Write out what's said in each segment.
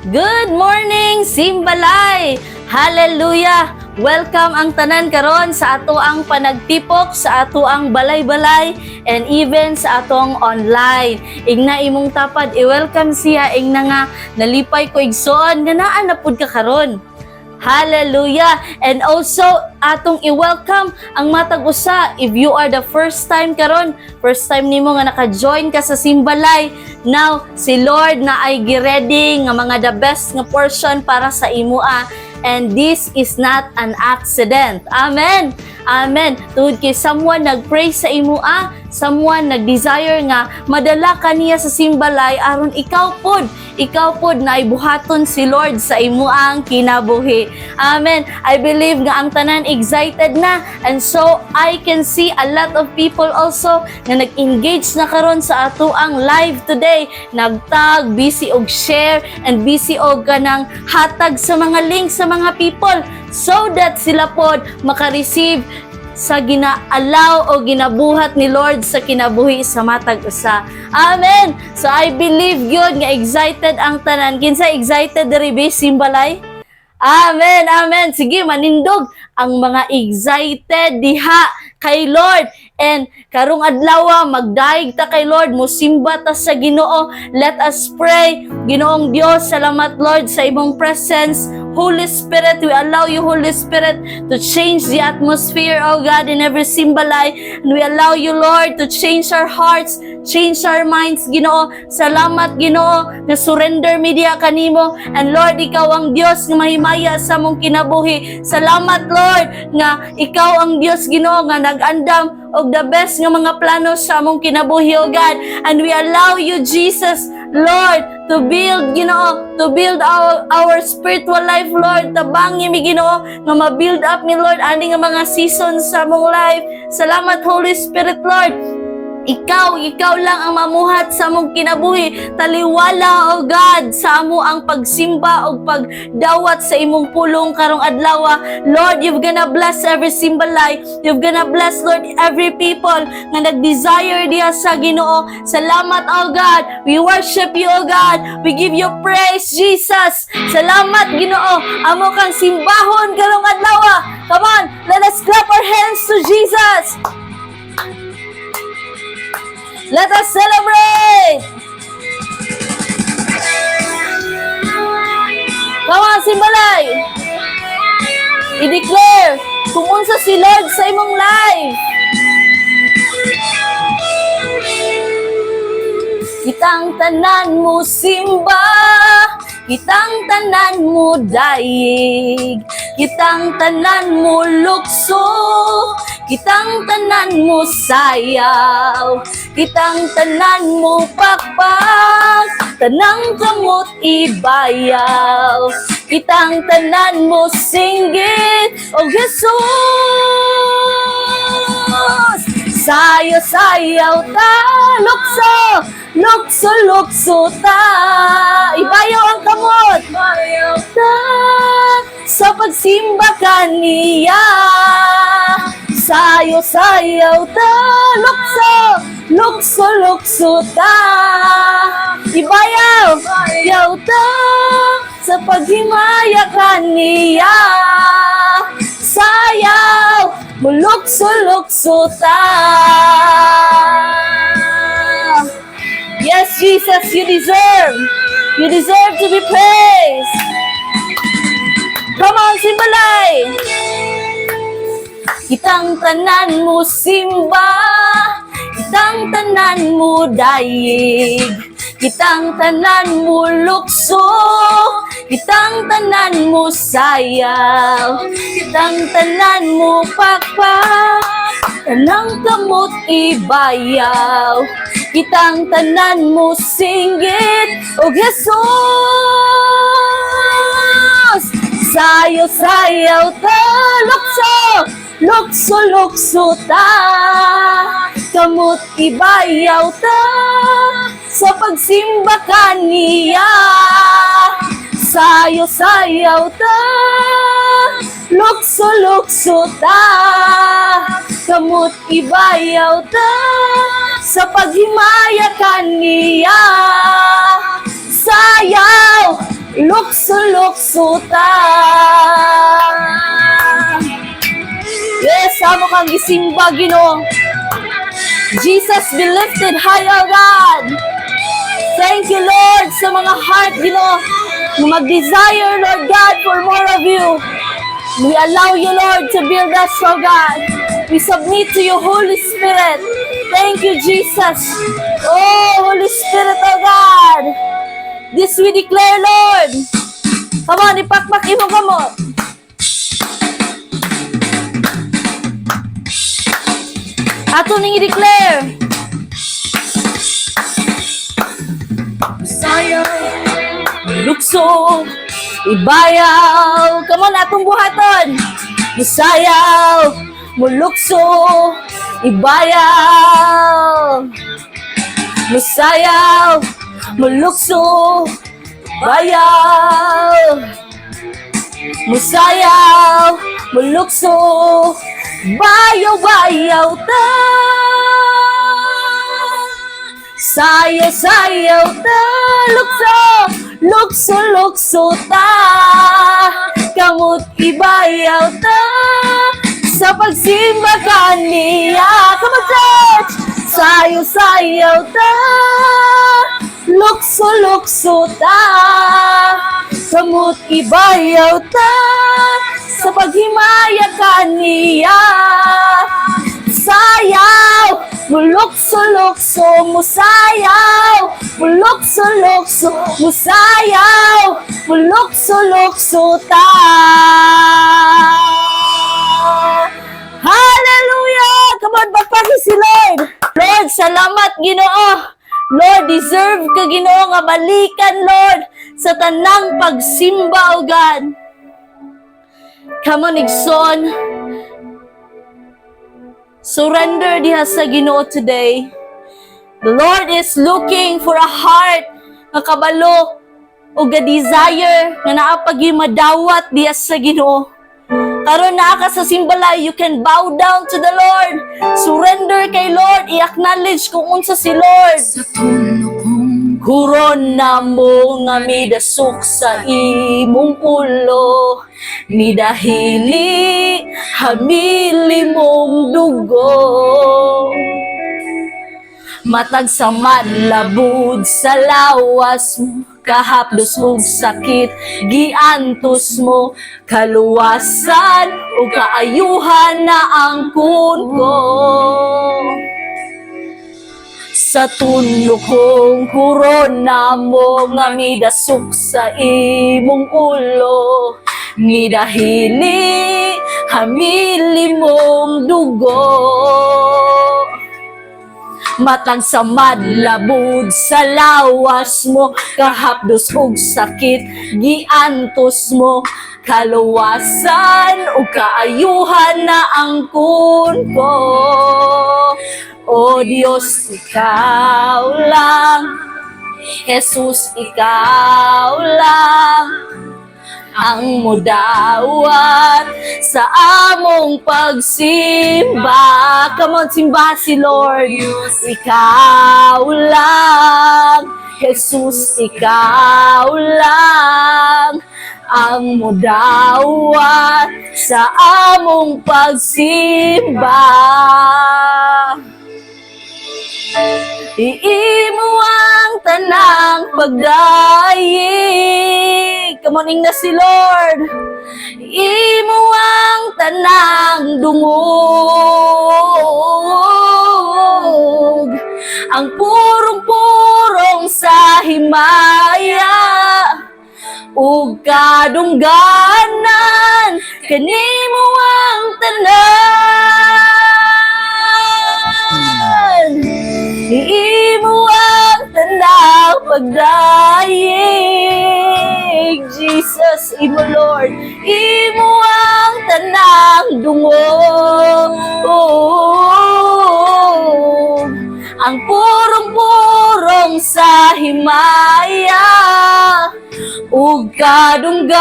Good morning, Simbalay! Hallelujah! Welcome ang tanan karon sa ato ang panagtipok, sa ato ang balay-balay, and even sa atong online. Ingna imong tapad, i-welcome siya, ingna nga nalipay ko igsoon, nga naan na pud ka karon. Hallelujah! And also, atong i-welcome ang matag usa. If you are the first time karon, first time nimo nga naka-join ka sa Simbalay, now, si Lord na ay gi-ready nga mga the best nga portion para sa imoa. And this is not an accident. Amen! Amen! Tungod kay someone nag-pray sa imoa, someone nag-desire nga madala kaniya sa Simbalay aron ikaw pod na ibuhaton si Lord sa imuang kinabuhi. Amen. I believe nga ang tanan excited na, and so I can see a lot of people also na nag-engage na karon sa ato ang live today. Nagtag, busy og share, and busy og kanang hatag sa mga links sa mga people so that sila pod maka-receive sa gina-allow o ginabuhat ni Lord sa kinabuhi sa matag usa. Amen! So I believe yun nga excited ang tanan. Kinsa excited diri be Simbalay? Amen! Amen! Sige, manindog ang mga excited diha kay Lord. And karong adlaw magdaig ta kay Lord, musimba ta sa Ginoo. Let us pray. Ginoong Dios, salamat Lord sa imong presence. Holy Spirit, we allow you, Holy Spirit, to change the atmosphere, oh God, in every Simbalay. And we allow you, Lord, to change our hearts, change our minds, Ginoo. Salamat, Ginoo, na surrender media kanimo. And Lord, ikaw ang Dios nga mahimaya sa mong kinabuhi. Salamat, Lord, nga ikaw ang Dios, Ginoo, nga nag-andam og the best nga mga plano sa mong kinabuhi, oh God. And we allow you, Jesus, Lord, to build, Ginoo, to build our spiritual life, Lord. Tabangi mi, Ginoo, nga ma-build up mi, Lord, ani nga mga seasons sa mong life. Salamat, Holy Spirit, Lord. Ikaw lang ang mamuhat sa mong kinabuhi. Taliwala, O God, sa amo ang pagsimba o pagdawat sa imong pulong karong adlaw. Lord, you're gonna bless every Simbalay. You're gonna bless, Lord, every people nga nag-desire diha sa Ginoo. Salamat, O God. We worship you, O God. We give you praise, Jesus. Salamat, Ginoo. Amo kang simbahon karong adlaw. Come on, let us clap our hands to Jesus. Let us celebrate! Come on, Simbalay! I-declare kung unsa si Lord sa imong life. Kitang tanan mo simba, kitang tanan mo daig, kitang tanan mo lukso, kitang tanan mo sayaw, kitang tanan mo pakpak, tanang kamot ibayaw, kitang tanan mo singgit, o Jesus! Sayo-sayaw ta, lukso, lukso-lukso ta, ibayaw ang kamot, ibayaw ta, sa pagsimba kaniya. Sayo-sayaw ta, lukso, lukso-lukso ta, ibayaw, ibayaw ta, sa paghimaya kaniya. Sayaw, mulukso-lukso ta. Yes, Jesus, you deserve to be praised. Come on, Simbalay! Kitang tanan mo simba, kitang tanan mo daig, kitang tanan mo lukso, kitang tanan mo sayaw, kitang tanan mo pakpak, tanang kamot ibayaw, kitang tanan mo singgit, o Jesus! Sayo-sayaw ta, lukso, lukso-lukso ta, kamot ibayaw ta, sa pagsimba kaniya. Sayo-sayaw ta, lukso-lukso ta, kamot ibayaw ta, sa paghimaya kaniya. Sayaw, lukso ta. Yes, amo kang gisimba, Ginoo. Jesus be lifted high, O God. Thank you, Lord, sa mga heart, Ginoo, na mag-desire, Lord God, for more of you. We allow you, Lord, to build us, O God. We submit to you, Holy Spirit. Thank you, Jesus. Oh, Holy Spirit, O God. This we declare, Lord. Come on, ipakpak mo kamot. Ato ning i-declare. Sayaw, lukso, ibayaw. Come on, atong buhaton. Musayaw, mulukso, ibayaw. Musayaw, mulukso, bayaw. Musayaw, mulukso, bayaw-bayaw ta. Sayaw-sayaw ta, lukso, lukso-lukso ta. Kamot ibayaw ta, sa pagsimba kaniya. Come on, church! Sayaw-sayaw ta, lukso-lukso ta. Kamot ibayaw ta, sa paghimaya kaniya. Sayaw, mulukso-lukso, musayaw. Mulukso-lukso, musayaw. Mulukso-lukso ta. Hallelujah! Come on, bagpaki si Lord. Lord, salamat, Ginoo. Lord, deserve ka, Ginoo, nga balikan, Lord, sa tanang pagsimba, O God. Come on, Igsoon. Surrender diha sa Ginoo today. The Lord is looking for a heart nga kabalo o ga-desire nga naapagi madawat diha sa Ginoo. Karon naa ka sa simbalay, you can bow down to the Lord. Surrender kay Lord, i-acknowledge kung unsa si Lord. Huron na mo nga midasok sa imong ulo, midahili hamili mong dugo. Matag sa madlabud sa lawas mo, kahapdos og sakit, giantos mo, kaluwasan o kaayuhan na angkon ko. Sa tunlo kong kurona mo nga midasok sa imong ulo, midahili hamili mong dugo. Matag sa madlabud sa lawas mo, kahapdos og sakit, giantos mo, kaluwasan o kaayuhan na angkon ko. O Diyos, ikaw lang, Jesus, ikaw lang, ang mudawat sa among pagsimba. Come on, simba si Lord. Ikaw lang, Jesus, ikaw lang, ang mudawat sa among pagsimba. Iimo ang tanang pagdayeg. Come on, na si Lord. Iimo ang tanang dungog, ang purong-purong sa himaya, ug kadungganan kanimo ang tanan. Iimo ang tanang pagdayeg, Jesus, imo Lord. Imo ang tanang dungog, ang purong-purong sa himaya, ug kadungganan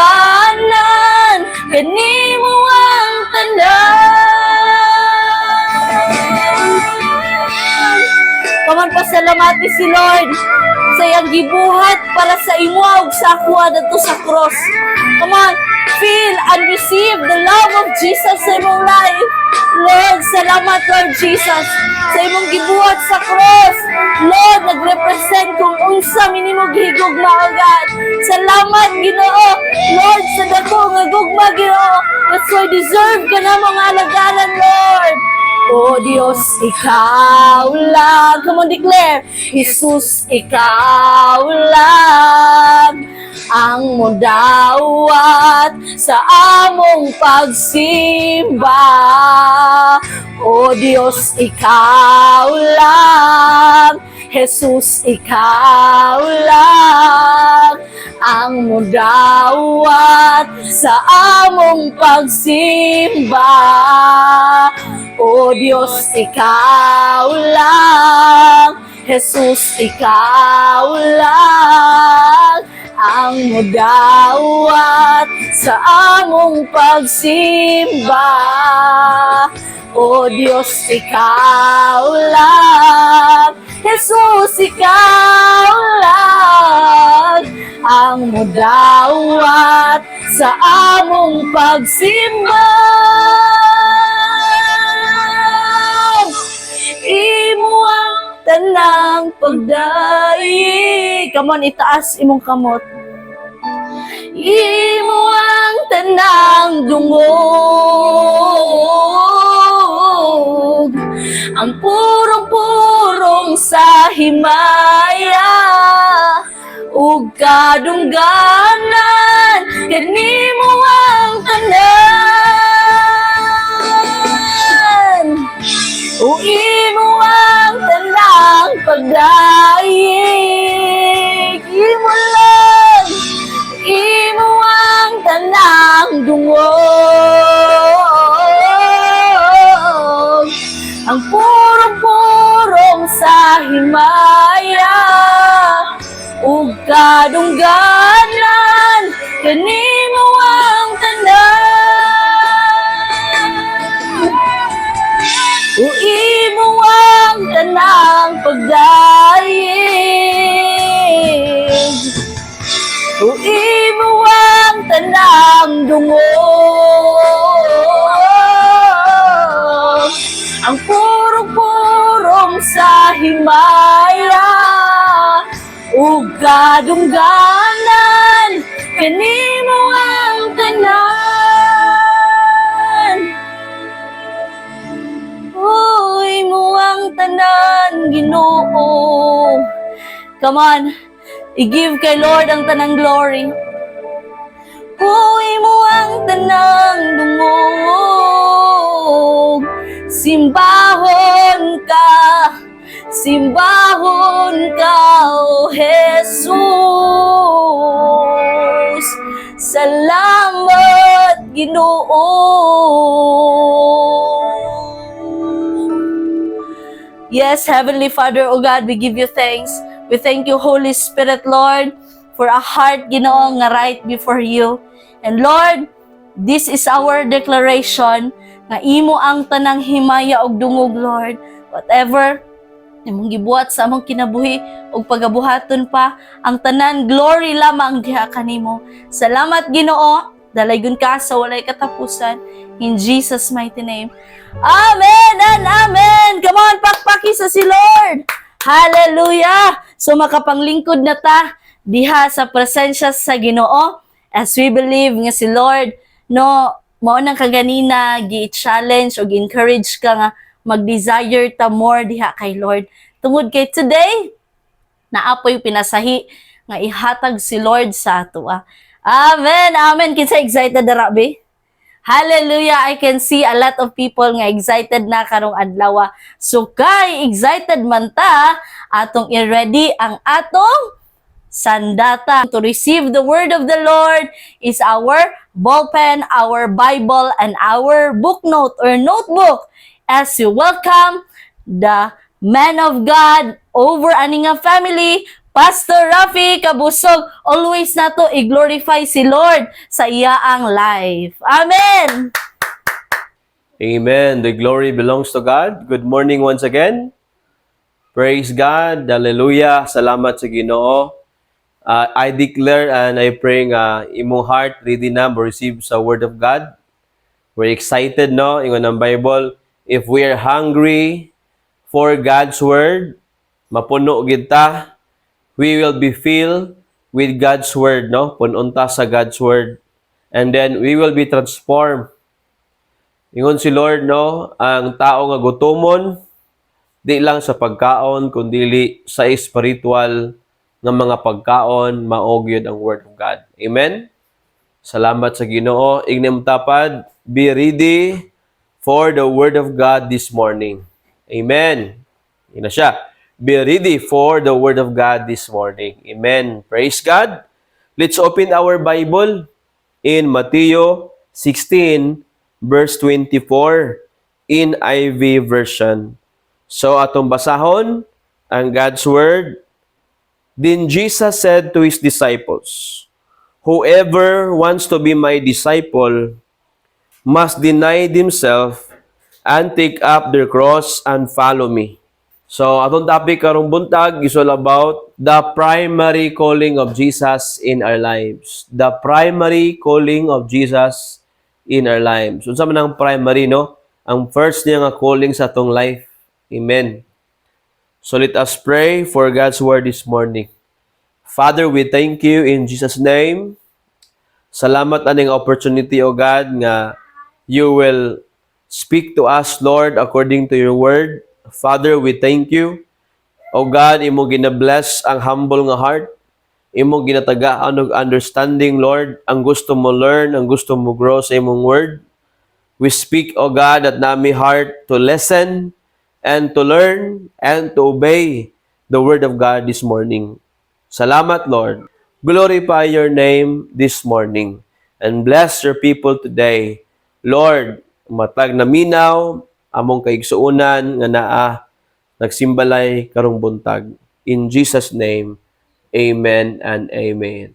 kanimo ang tanan. Paman pasalamati si Lord sa iyang gibuhat para sa imo, gihugog sa akwa dito sa cross. Come on, feel and receive the love of Jesus sa imong life. Lord, salamat Lord Jesus sa imong gibuhat sa cross. Lord, nagrepresent kung unsa minimo gihigog maagad. Salamat Ginoo. Lord, sa dako nga gugma Ginoo. That's why deserve ka na mga alagaran, Lord. O Diyos, ikaw lang. Come on, declare. Jesus, ikaw lang ang mudawat sa among pagsimba. O Diyos, ikaw lang. Jesus, ikaw lang ang mudawat sa among pagsimba. O Diyos, ikaw lang. Jesus, ikaw lang ang mudawat sa among pagsimba. O Diyos, ikaw lang. Jesus, ikaw lang ang mudawat sa among pagsimba. Imo ang tanang pagdaig. Come on, itaas imong kamot. Imo ang tanang dungog, ang purong-purong sa himaya, ug kadungganan, kanimo ang tanan. O imo ang tanang pagdaig, imo lang, imo ang tanang dungog, ang purong-purong sa himaya, ug kadungganan, kanimo ang tanan. O imo ang tanang pagdaig, o imo ang tanang dungog, ang purong-purong sa himaya, ug kadungganan, kanimo ang tanan. Uy mo ang tanan, Ginoo. Come on, i-give kay Lord ang tanang glory. Uy mo ang tanang dungog, simbahon ka, O Jesus. Salamat, Ginoo. Yes, Heavenly Father, O God, we give you thanks. We thank you, Holy Spirit, Lord, for a heart, Ginoo, nga right before you. And Lord, this is our declaration nga imo ang tanang himaya og dungog, Lord. Whatever imong gibuhat sa among kinabuhi ug pagabuhaton pa, ang tanan glory lamang diha kanimo. Salamat, Ginoo. Dalaygon ka sa walay katapusan. In Jesus' mighty name. Amen and amen. Come on, pakpaki sa si Lord. Hallelujah. So makapanglingkod na ta diha sa presensya sa Ginoo as we believe nga si Lord no mao nang kaganina gi-challenge o gi-encourage ka nga mag-desire ta more diha kay Lord. Tungod kay today naapoy pinasahi nga ihatag si Lord sa ato. Amen. Amen. Kinsa excited na rabi? Hallelujah! I can see a lot of people nga excited na karong adlaw. So kay excited man ta, atong i-ready ang atong sandata. To receive the word of the Lord is our ballpen, our Bible, and our book note or notebook. As you welcome the man of God over aning family, Pastor Rafi Kabusog, always nato i-glorify si Lord sa iyaang life. Amen! Amen. The glory belongs to God. Good morning once again. Praise God. Hallelujah. Salamat sa Ginoo. I declare and I pray nga imong heart ready na mo receive sa Word of God. We're excited, no? Ingon ng Bible, if we are hungry for God's Word, mapuno gid ta, we will be filled with God's Word, no? Punon ta sa God's Word. And then we will be transformed. Ingon si Lord, no? Ang tao nga gutomon, di lang sa pagkaon, kundi sa spiritual nga mga pagkaon, maog yun ang Word of God. Amen? Salamat sa Ginoo. Ignim tapad, be ready for the Word of God this morning. Amen. Yun na siya. Be ready for the Word of God this morning. Amen. Praise God. Let's open our Bible in Matthew 16, verse 24 in IV version. So, atong basahon ang God's Word. Then Jesus said to His disciples, whoever wants to be my disciple must deny themselves and take up their cross and follow me. So, atong topic karong buntag is all about the primary calling of Jesus in our lives. The primary calling of Jesus in our lives. Unsa man ang primary, no? Ang first niya nga calling sa atong life. Amen. So, let us pray for God's word this morning. Father, we thank you in Jesus' name. Salamat aning opportunity, O God, nga you will speak to us, Lord, according to your word. Father, we thank you. O God, imo gina-bless ang humble nga heart. Imo ginatagaan og understanding, Lord, ang gusto mo learn, ang gusto mo grow sa imong word. We speak, O God, that nami heart to listen and to learn and to obey the word of God this morning. Salamat, Lord. Glorify your name this morning and bless your people today. Lord, matag na minaw, among kaigsuunan nga naa, nagsimbalay karong buntag. In Jesus' name, amen and amen.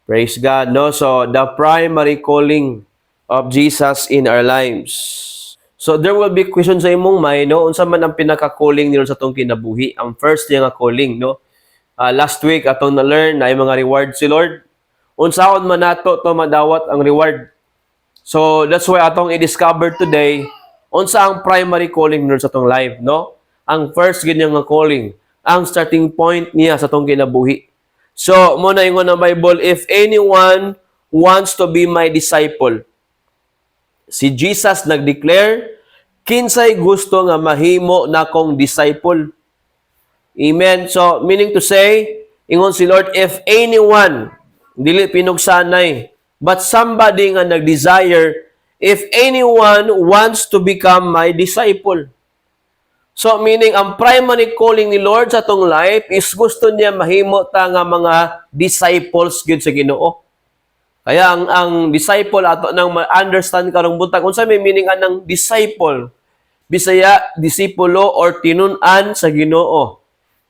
Praise God, no? So, the primary calling of Jesus in our lives. So, there will be questions sa imong mind, no? Unsa man ang pinaka-calling nila sa itong kinabuhi? Ang first niya nga calling, no? Last week, atong na-learn na yung mga reward si Lord. Unsaon man nato to madawat ang reward. So, that's why atong i-discover today, unsa ang primary calling nila sa atong life, no? Ang first ganyang nga calling, ang starting point niya sa atong kinabuhi. So, muna ingon ng Bible, if anyone wants to be my disciple, si Jesus nag-declare, kinsay gusto nga mahimo na kong disciple. Amen. So, meaning to say, ingon si Lord, if anyone, dili pinugsanay, but somebody nga nag-desire, if anyone wants to become my disciple. So, meaning, ang primary calling ni Lord sa atong life is gusto niya mahimo ta nga mga disciples gyud sa Ginoo. Kaya ang disciple ato nang ma-understand karong buntag unsa may meaning anang disciple? Bisaya disipulo or tinun-an sa Ginoo.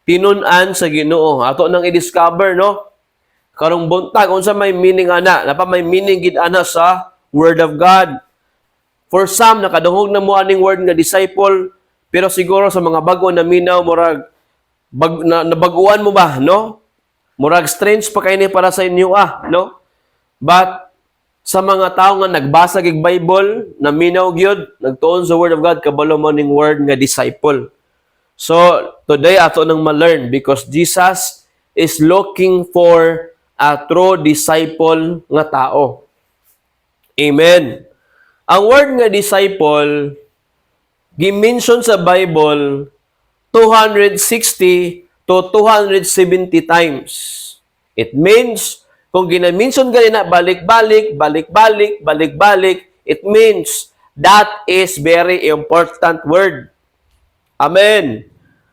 Tinun-an sa Ginoo. Ato nang i-discover, no? Karong buntag unsa may meaning ana? Napa may meaning gid ana sa Word of God. For some nakadungog na mo aning word nga disciple, pero siguro sa mga bago na minaw murag nabaguan mo ba, no? Murag strange pa kay ni para sa inyo no? But sa mga tao nga nagbasa gig Bible, na minaw gyud, nagtuon sa Word of God, kabalo mo ning word nga disciple. So, today ato nang ma-learn because Jesus is looking for a true disciple nga tao. Amen. Ang word nga disciple, gi-mention sa Bible 260 to 270 times. It means, kung gina-mention ganina, balik-balik, balik-balik, balik-balik, it means that is very important word. Amen.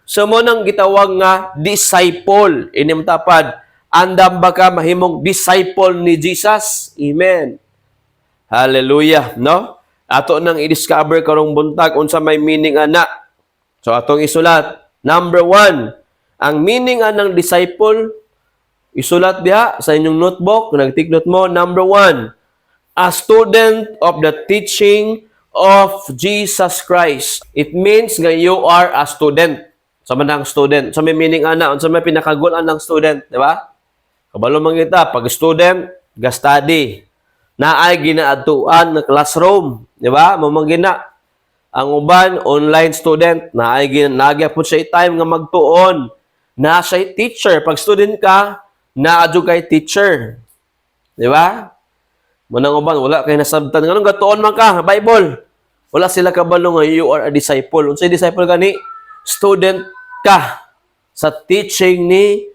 So mo nang gitawag nga disciple. Inim tapad. Andam ba ka mahimong disciple ni Jesus? Amen. Hallelujah, no? Ato nang i-discover karong buntag unsa may meaning ana. So atong isulat. Number 1, ang meaning anang disciple, isulat diha sa inyong notebook, kung nag-take-note mo. Number 1, a student of the teaching of Jesus Christ. It means nga you are a student. Sa manang student. Sa may meaning ana, unsa may pinakagulan ng student, di ba? Kabalo man kita, pag student, ga-study. Naay ginaadtuan na classroom, di ba? Mamangina. Ang uban, online student, naagya po siya time nga magtuon. Na siya teacher. Pag student ka, naadyo kay teacher. Di ba? Manang uban, wala kay nasabtan. Ganun, gatuon man ka, Bible. Wala sila kabalo nga, you are a disciple. Unsay disciple gani? Student ka sa teaching ni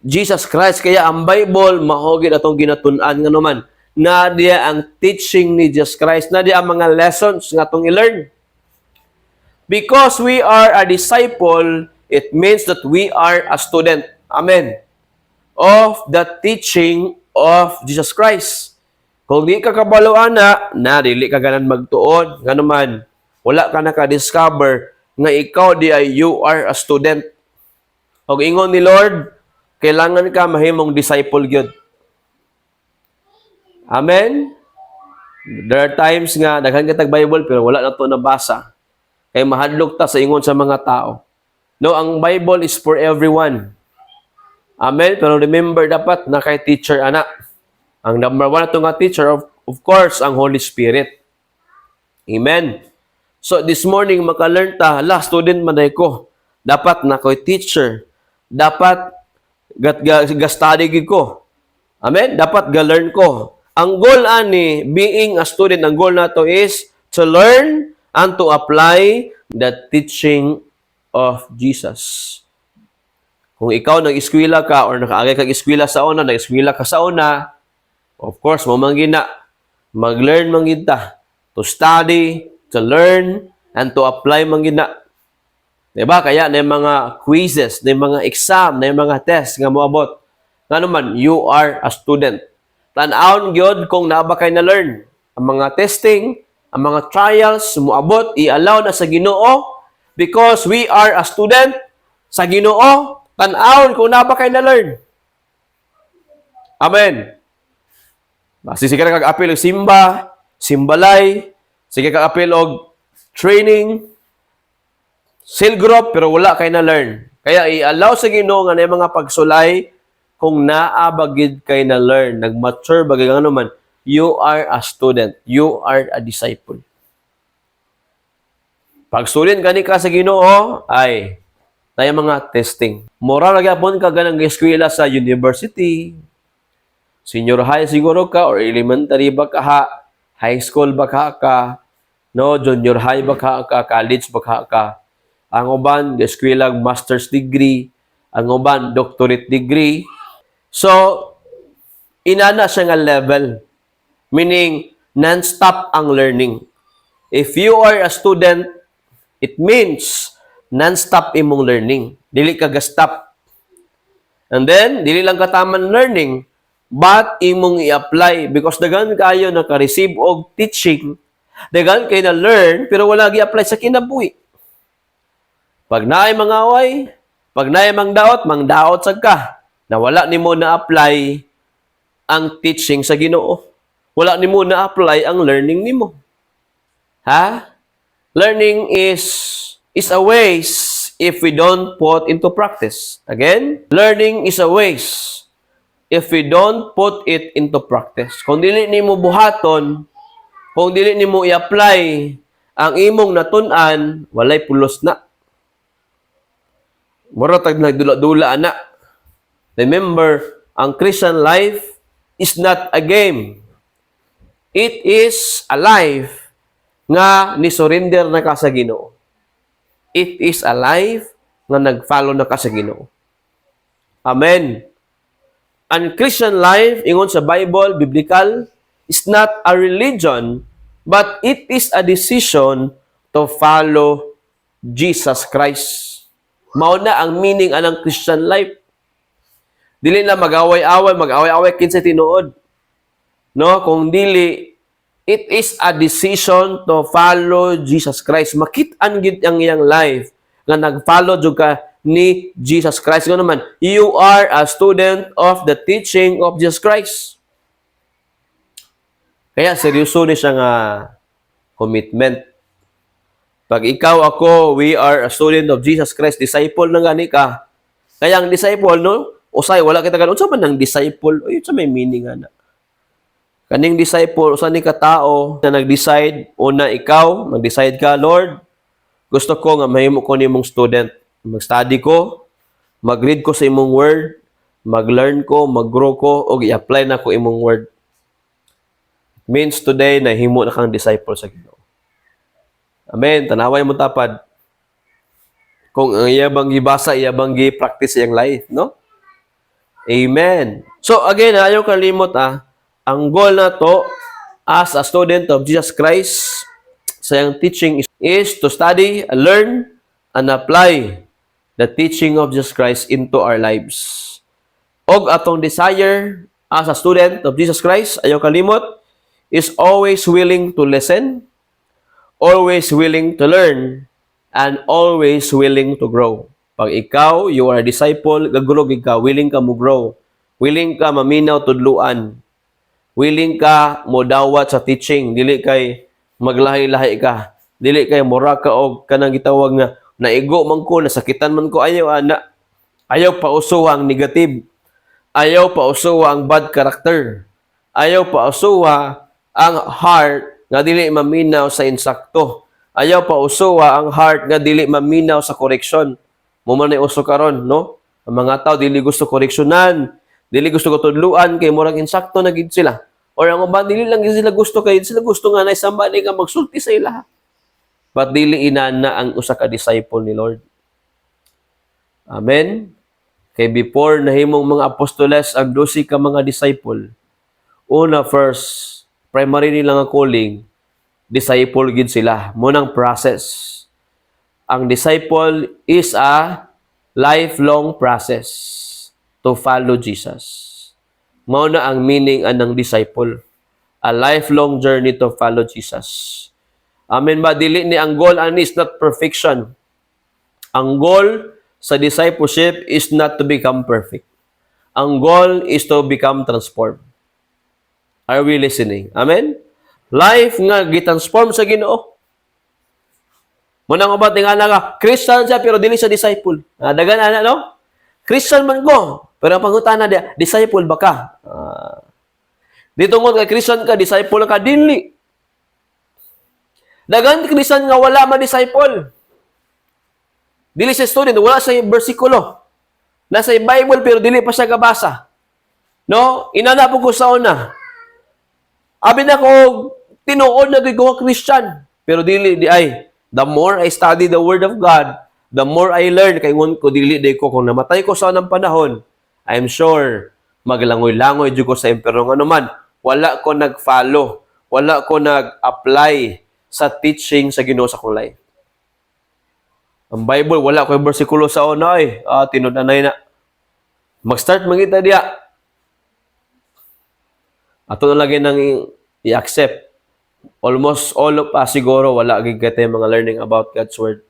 Jesus Christ. Kaya ang Bible, mahogit atong ginatun-an nga naman. Na diya ang teaching ni Jesus Christ. Na diya ang mga lessons nga atong i-learn. Because we are a disciple, it means that we are a student. Amen. Of the teaching of Jesus Christ. Kung di ka kabalo ana, dili ka ganan magtuon. Nga naman, wala ka naka-discover nga ikaw di ay you are a student. Kung ingon ni Lord, kailangan ka mahimong disciple gyud. Amen? There are times nga, daghan kitag Bible, pero wala na ito nabasa. Kaya mahadlok ta sa ingon sa mga tao. No, ang Bible is for everyone. Amen? Pero remember, dapat na kay teacher, anak. Ang number one ito nga teacher, of course, ang Holy Spirit. Amen? So, this morning, maka-learn ta, student man ko. Dapat na ko'y teacher. Dapat, ga-study ko. Amen? Dapat ga-learn ko. Ang goal ani, being a student, ang goal nato is to learn and to apply the teaching of Jesus. Kung ikaw nag-eskwela ka or nakaagay kag eskwela sa una, nag-eskwela ka sa una, of course, mamanggina, mag-learn manggita, to study, to learn, and to apply manggina. Diba? Kaya na mga quizzes, na mga exam, na mga test nga moabot. Nga naman, you are a student. Tan-aon gyud kung naa ba kay na-learn. Ang mga testing, ang mga trials, moabot, i-allow na sa Ginoo because we are a student sa Ginoo. Tan-aon kung naa ba kay na-learn. Amen. Sige ka kag-apil og simba, simbalay, sige kag-apil og training, cell group, pero wala kay na-learn. Kaya i-allow sa Ginoo nga na mga pagsulay kung naabagid kay na-learn, nag-mature bagay nga naman, you are a student. You are a disciple. Pag student gani ka sa Ginoo, ay tayo mga testing. Moral nagyapon ka ganang eskwela sa university, senior high siguro ka, or elementary ba ka ha, high school ba ka, no, junior high ba ka, college ba ka. Ang uban, eskwela master's degree, ang uban, doctorate degree. So, inana siya nga level. Meaning, non-stop ang learning. If you are a student, it means non-stop imong learning. Dili ka ga-stop. And then, dili lang kataman learning, but imong i-apply. Because dagan kayo naka-receive og teaching, dagan kayo na-learn, pero wala gi-apply sa kinabuhi. Pag naay mga away, pag naay mangdaot sag ka, na wala nimo na-apply ang teaching sa Ginoo. Wala nimo na-apply ang learning nimo. Ha? Learning is a waste if we don't put into practice. Again, learning is a waste if we don't put it into practice. Kung dili nimo buhaton, kung dili nimo i-apply ang imong natun-an, walay pulos na. Mura tag nagdula-dula ana. Remember, ang Christian life is not a game. It is a life nga ni-surrender na ka sa Ginoo. It is a life nga nag-follow na ka sa Ginoo. Amen. Ang Christian life, ingon sa Bible, biblical, is not a religion, but it is a decision to follow Jesus Christ. Mao na ang meaning anang Christian life. Dili na mag-away-away kinsa tinuod. No, kung dili, it is a decision to follow Jesus Christ. Makit-an gid ang iyang life nga nag-follow jud ka ni Jesus Christ. Nga naman, you are a student of the teaching of Jesus Christ. Kaya seryoso ni siya nga commitment. Pag ikaw, ako, we are a student of Jesus Christ, disciple na gani ka. Kaya ang disciple, no? Usay wala kita ganun sa man ng disciple. Oy, sa may meaning ana. Kaning disciple usa ni ka tao na nag-decide una ikaw, nag-decide ka, Lord, gusto ko nga mahimo ko nimong student. Mag-study ko, mag-read ko sa imong word, mag-learn ko, mag-grow ko, o i-apply na ko imong word. Means today, nahimo na kang disciple sa Ginoo. Amen. Tanaway mo tapad. Kung ang iyabang gibasa, iyabang gi-practice iyang life, no? Amen. So again, ayaw kalimot ang goal na to as a student of Jesus Christ sa iyang teaching is to study, learn, and apply the teaching of Jesus Christ into our lives. Og atong desire as a student of Jesus Christ, ayaw kalimot, is always willing to listen, always willing to learn, and always willing to grow. Pag ikaw, you are a disciple, gagulog ikaw, willing ka mo grow, willing ka maminaw tudluan, willing ka modawat sa teaching, dili kay maglahi-lahi ka, dili kay mura ka og kanang gitawag nga naigo man ko, nasakitan man ko, ayaw pausuwa ang negative, ayaw pausuwa ang bad character, ayaw pausuwa ang heart nga dili maminaw sa insakto, ayaw pausuwa ang heart nga dili maminaw sa koreksyon. Mo man uso karon, no? Ang mga tao dili gusto koreksyonan, dili gusto tudluan kay murag insakto na gid sila. Or ang uban dili lang sila gusto kay sila gusto nga na sambali nga magsulti sa ila. But dili inana ang usa ka disciple ni Lord. Amen. Kay before nahimong mga apostoles ang 12 ka mga disciple, una first primary nila nga calling, disciple gid sila. Munang process. Ang disciple is a lifelong process to follow Jesus. Mao na ang meaning anang disciple. A lifelong journey to follow Jesus. Amen ba? Dili ni ang goal ani is not perfection. Ang goal sa discipleship is not to become perfect. Ang goal is to become transformed. Are we listening? Amen? Life nga gitransform sa Ginoo. Munang ubat nga nga, Christian siya pero dili siya disciple. Dagan ana no? Christian man ko, pero ang pangutana dia, disciple ba ka? Dito ngod kay Christian ka, disciple ka dili. Dagan Christian nga wala man disciple. Dili siya student, wala siya bersikulo. Nasa Bible pero dili pa siya kabasa. No? Inana po ko sa una. Abi na ko tinuod na ko Christian, pero dili di ay. The more I study the Word of God, the more I learn kay ngon ko dili day ko kung namatay ko sa anang panahon, I am sure maglangoy-langoy jud ko sa impero nga naman. Wala ko nag-follow, wala ko nag-apply sa teaching sa Ginoo sa akong life. Ang Bible wala ko bersikulo sa una tinud-anay na. Mag-start mangita diya. Ato na lagi nang i-accept. Almost all of us siguro wala gid kay mga learning about God's Word.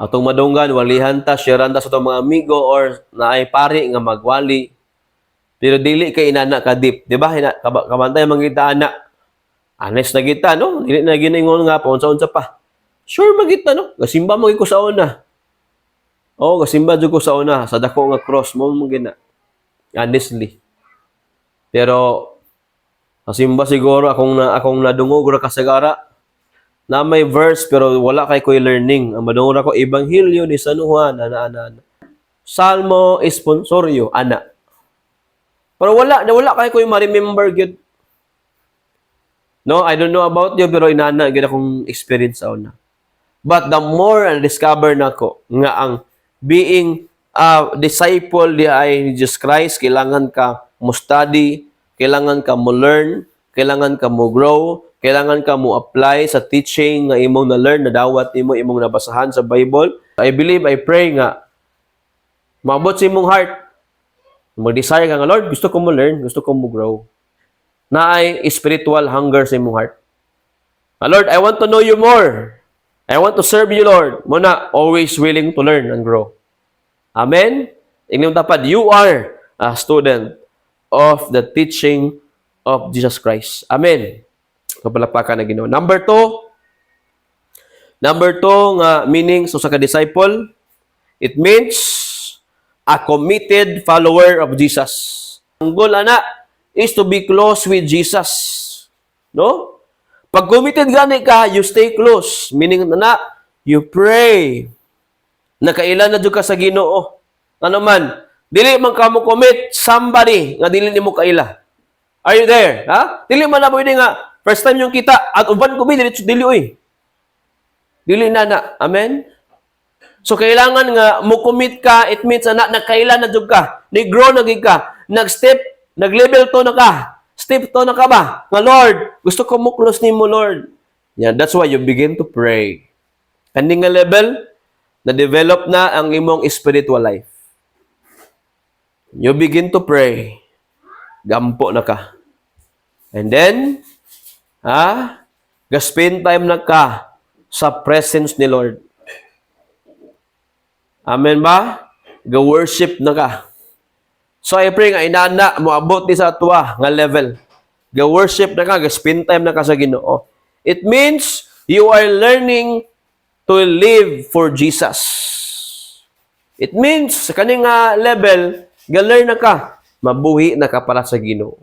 Atong madunggan, walihan ta, sharean ta sa itong mga amigo or naay pari nga magwali. Pero dili kay inana ka deep. Di ba? Kamantay mangita ana. Honest na kita, no? Dili na giningon nga pa, unsa-unsa pa. Sure magita, no? Gasimba mo ko sa una. Oo, gasimba dyan ko sa una. Sa dako nga cross mo gina. Honestly. Pero kasimba siguro akong nadungog ra kasagara na may verse pero wala kay ko'y learning. Ang madungog ako Ebanghelyo ni San Juan ana. Salmo esponsorio ana. Pero wala kay ko'y ma-remember gyud. No, I don't know about you pero inana gyud akong experience sa una. But the more I discover nako nga ang being a disciple di ay ni Jesus Christ, kailangan ka mo study, kailangan ka mo learn, kailangan ka mo grow, kailangan ka mo apply sa teaching nga imong na-learn, nadawat nimo imong nabasahan sa Bible. I believe, I pray nga maabot sa imong heart. Mag-desire ka nga, Lord, gusto ko mo learn, gusto ko mo grow. Na ay spiritual hunger sa imong heart. Lord, I want to know you more. I want to serve you, Lord. Muna, always willing to learn and grow. Amen? Inyong tapad, you are a student of the teaching of Jesus Christ. Amen. Kapalapakan na Ginoo. Number two nga meaning so sa ka-disciple, it means a committed follower of Jesus. Ang goal, ana, is to be close with Jesus. No? Pag committed gani ka, you stay close. Meaning, ana, you pray. Nakailan na dyan ka sa Ginoo. Ano man, dili man ka mo commit somebody nga dili nimo kaila. Are you there? Ha? Dili man na pwede nga, first time yung kita, at uban ko dili oy. Dili na. Amen? So, kailangan nga, mo commit ka, it means, na nakailan na dyan ka, nag-grow na gid ka, nag-step, nag-level to na ka, step to na ka ba? Nga, Lord, gusto ko mo close ni mo, Lord. Yeah, that's why you begin to pray. Kani nga level, na-develop na ang imong spiritual life. You begin to pray. Gampo na ka. And then, ga-spend time na ka sa presence ni Lord. Amen ba? Ga-worship na ka. So, I pray nga, inana, moabot ni sa tuwa nga level. Ga-worship na ka, ga-spend time na ka sa Ginoo. It means, you are learning to live for Jesus. It means, sa kaning level, ga-learn na ka, mabuhi na ka para sa Ginoo.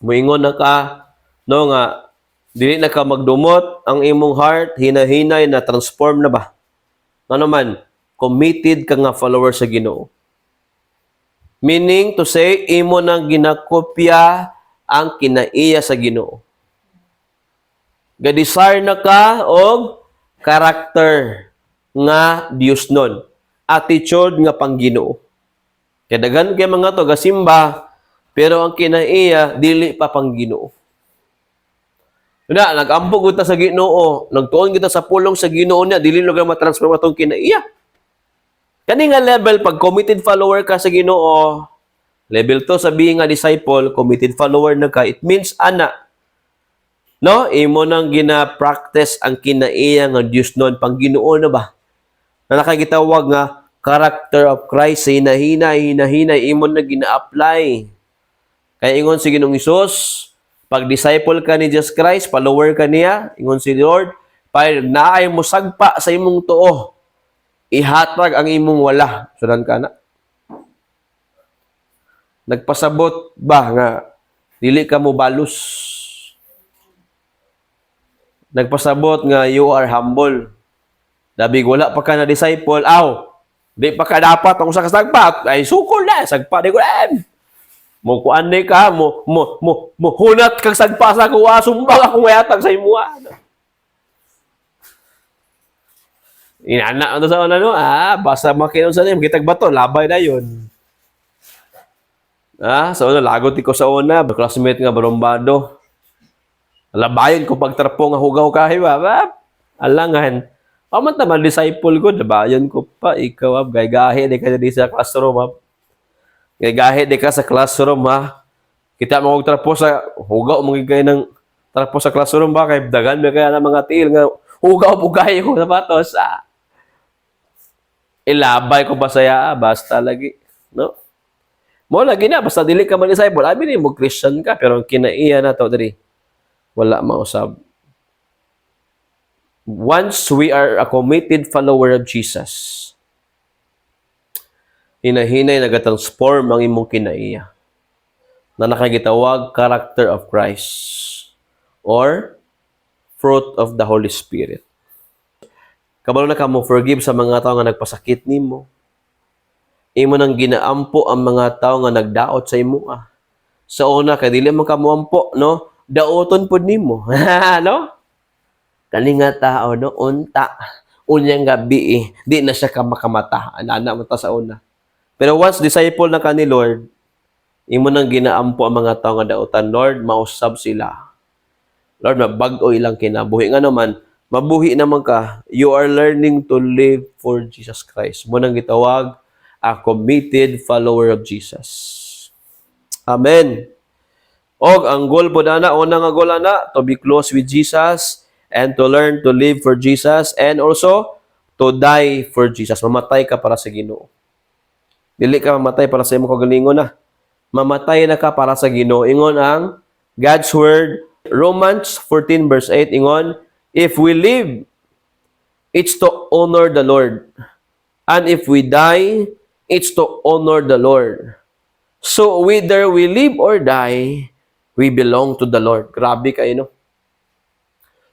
Muingon na ka, no nga, dili na ka magdumot, ang imong heart, hinahinay na transform na ba? Ano man, committed ka nga follower sa Ginoo. Meaning to say, imo nang ginakopya ang kinaiya sa Ginoo. Ga-desire na ka og karakter nga Dios nun. Attitude nga pangginoo. Kaya daghan kay mga to gasimba, pero ang kinaiya dili pa pangginoo. Na nag-ampog kita sa Ginoo, nagtuon kita sa pulong sa Ginoo niya, dili lugar ma-transform atong kinaiya. Kani nga level, pag committed follower ka sa Ginoo, level 2 sa being a disciple, committed follower na ka, it means, ana, no? Imo nang gina-practice ang kinaiya nga Dios noon, pang Ginoo na ba? Na nakagitawag nga, character of Christ, hinahinay, imo na gina-apply. Kaya ingon si Ginoong Hesus, pag disciple ka ni Jesus Christ, follower ka niya, ingon si Lord, pag naay mo sagpa sa imong tuo, ihatag ang imong wala. Sudan ka na. Nagpasabot ba nga, dili ka mo balus. Nagpasabot nga, you are humble. Dabig wala pa ka na disciple, di pa ka dapat ang usa ka sagpa, ay sukol na, sagpa di ko mo kuan ni ka, mo hunat kag sagpa sa kuwa, sumbang akong mayatag sa imo. Inana ano sa una no, basta makinon sa nim, kitag bato, labay na yun. Sa una, lagot ko sa una, classmate nga barumbado. Labayon ko pagtarpo nga hugaw kahi ba? Alangan. Paman naman, disciple ko, labayon ko pa, ikaw, gaygahe, di ka di sa classroom, Gaygahe, di ka sa classroom, Kita mo tarpo sa hugaw, magigay ng tarpo sa classroom ba, kay dagan, may kaya na mga tiil nga, hugaw, bugay ko sa patos, ilabay ko ba saya, basta lagi, no? Mo lagi na, basta dili ka man disciple, abi ni mo Christian ka, pero kinaiya na to, diri, wala mausab. Once we are a committed follower of Jesus, hinahinay nagatransform ang imong kinaiya na nakagitawag character of Christ or fruit of the Holy Spirit. Kabalo na ka mo forgive sa mga tao nga nagpasakit nimo. Imo nang ginaampo ang mga tao nga nagdaot sa imo. Sa una kay dili man ka moampo, no? Daoton pud nimo. No? Kani nga tao no unta unyang gabi di na siya ka makamata. Ana mo ta sa una. Pero once disciple na ka ni Lord, imo nang ginaampo ang mga tao nga daotan, Lord, mausab sila. Lord, mabag-o ilang kinabuhi. Nga naman, mabuhi naman ka, you are learning to live for Jesus Christ. Mo nang gitawag, a committed follower of Jesus. Amen. Og ang goal po na, unang nga goal na, to be close with Jesus and to learn to live for Jesus and also to die for Jesus. Mamatay ka para sa Ginoo. Dili ka mamatay para sa imong kagalingon na. Mamatay na ka para sa Ginoo. Ingon ang God's Word, Romans 14 verse 8, ingon, if we live, it's to honor the Lord. And if we die, it's to honor the Lord. So whether we live or die, we belong to the Lord. Grabe kayo, no?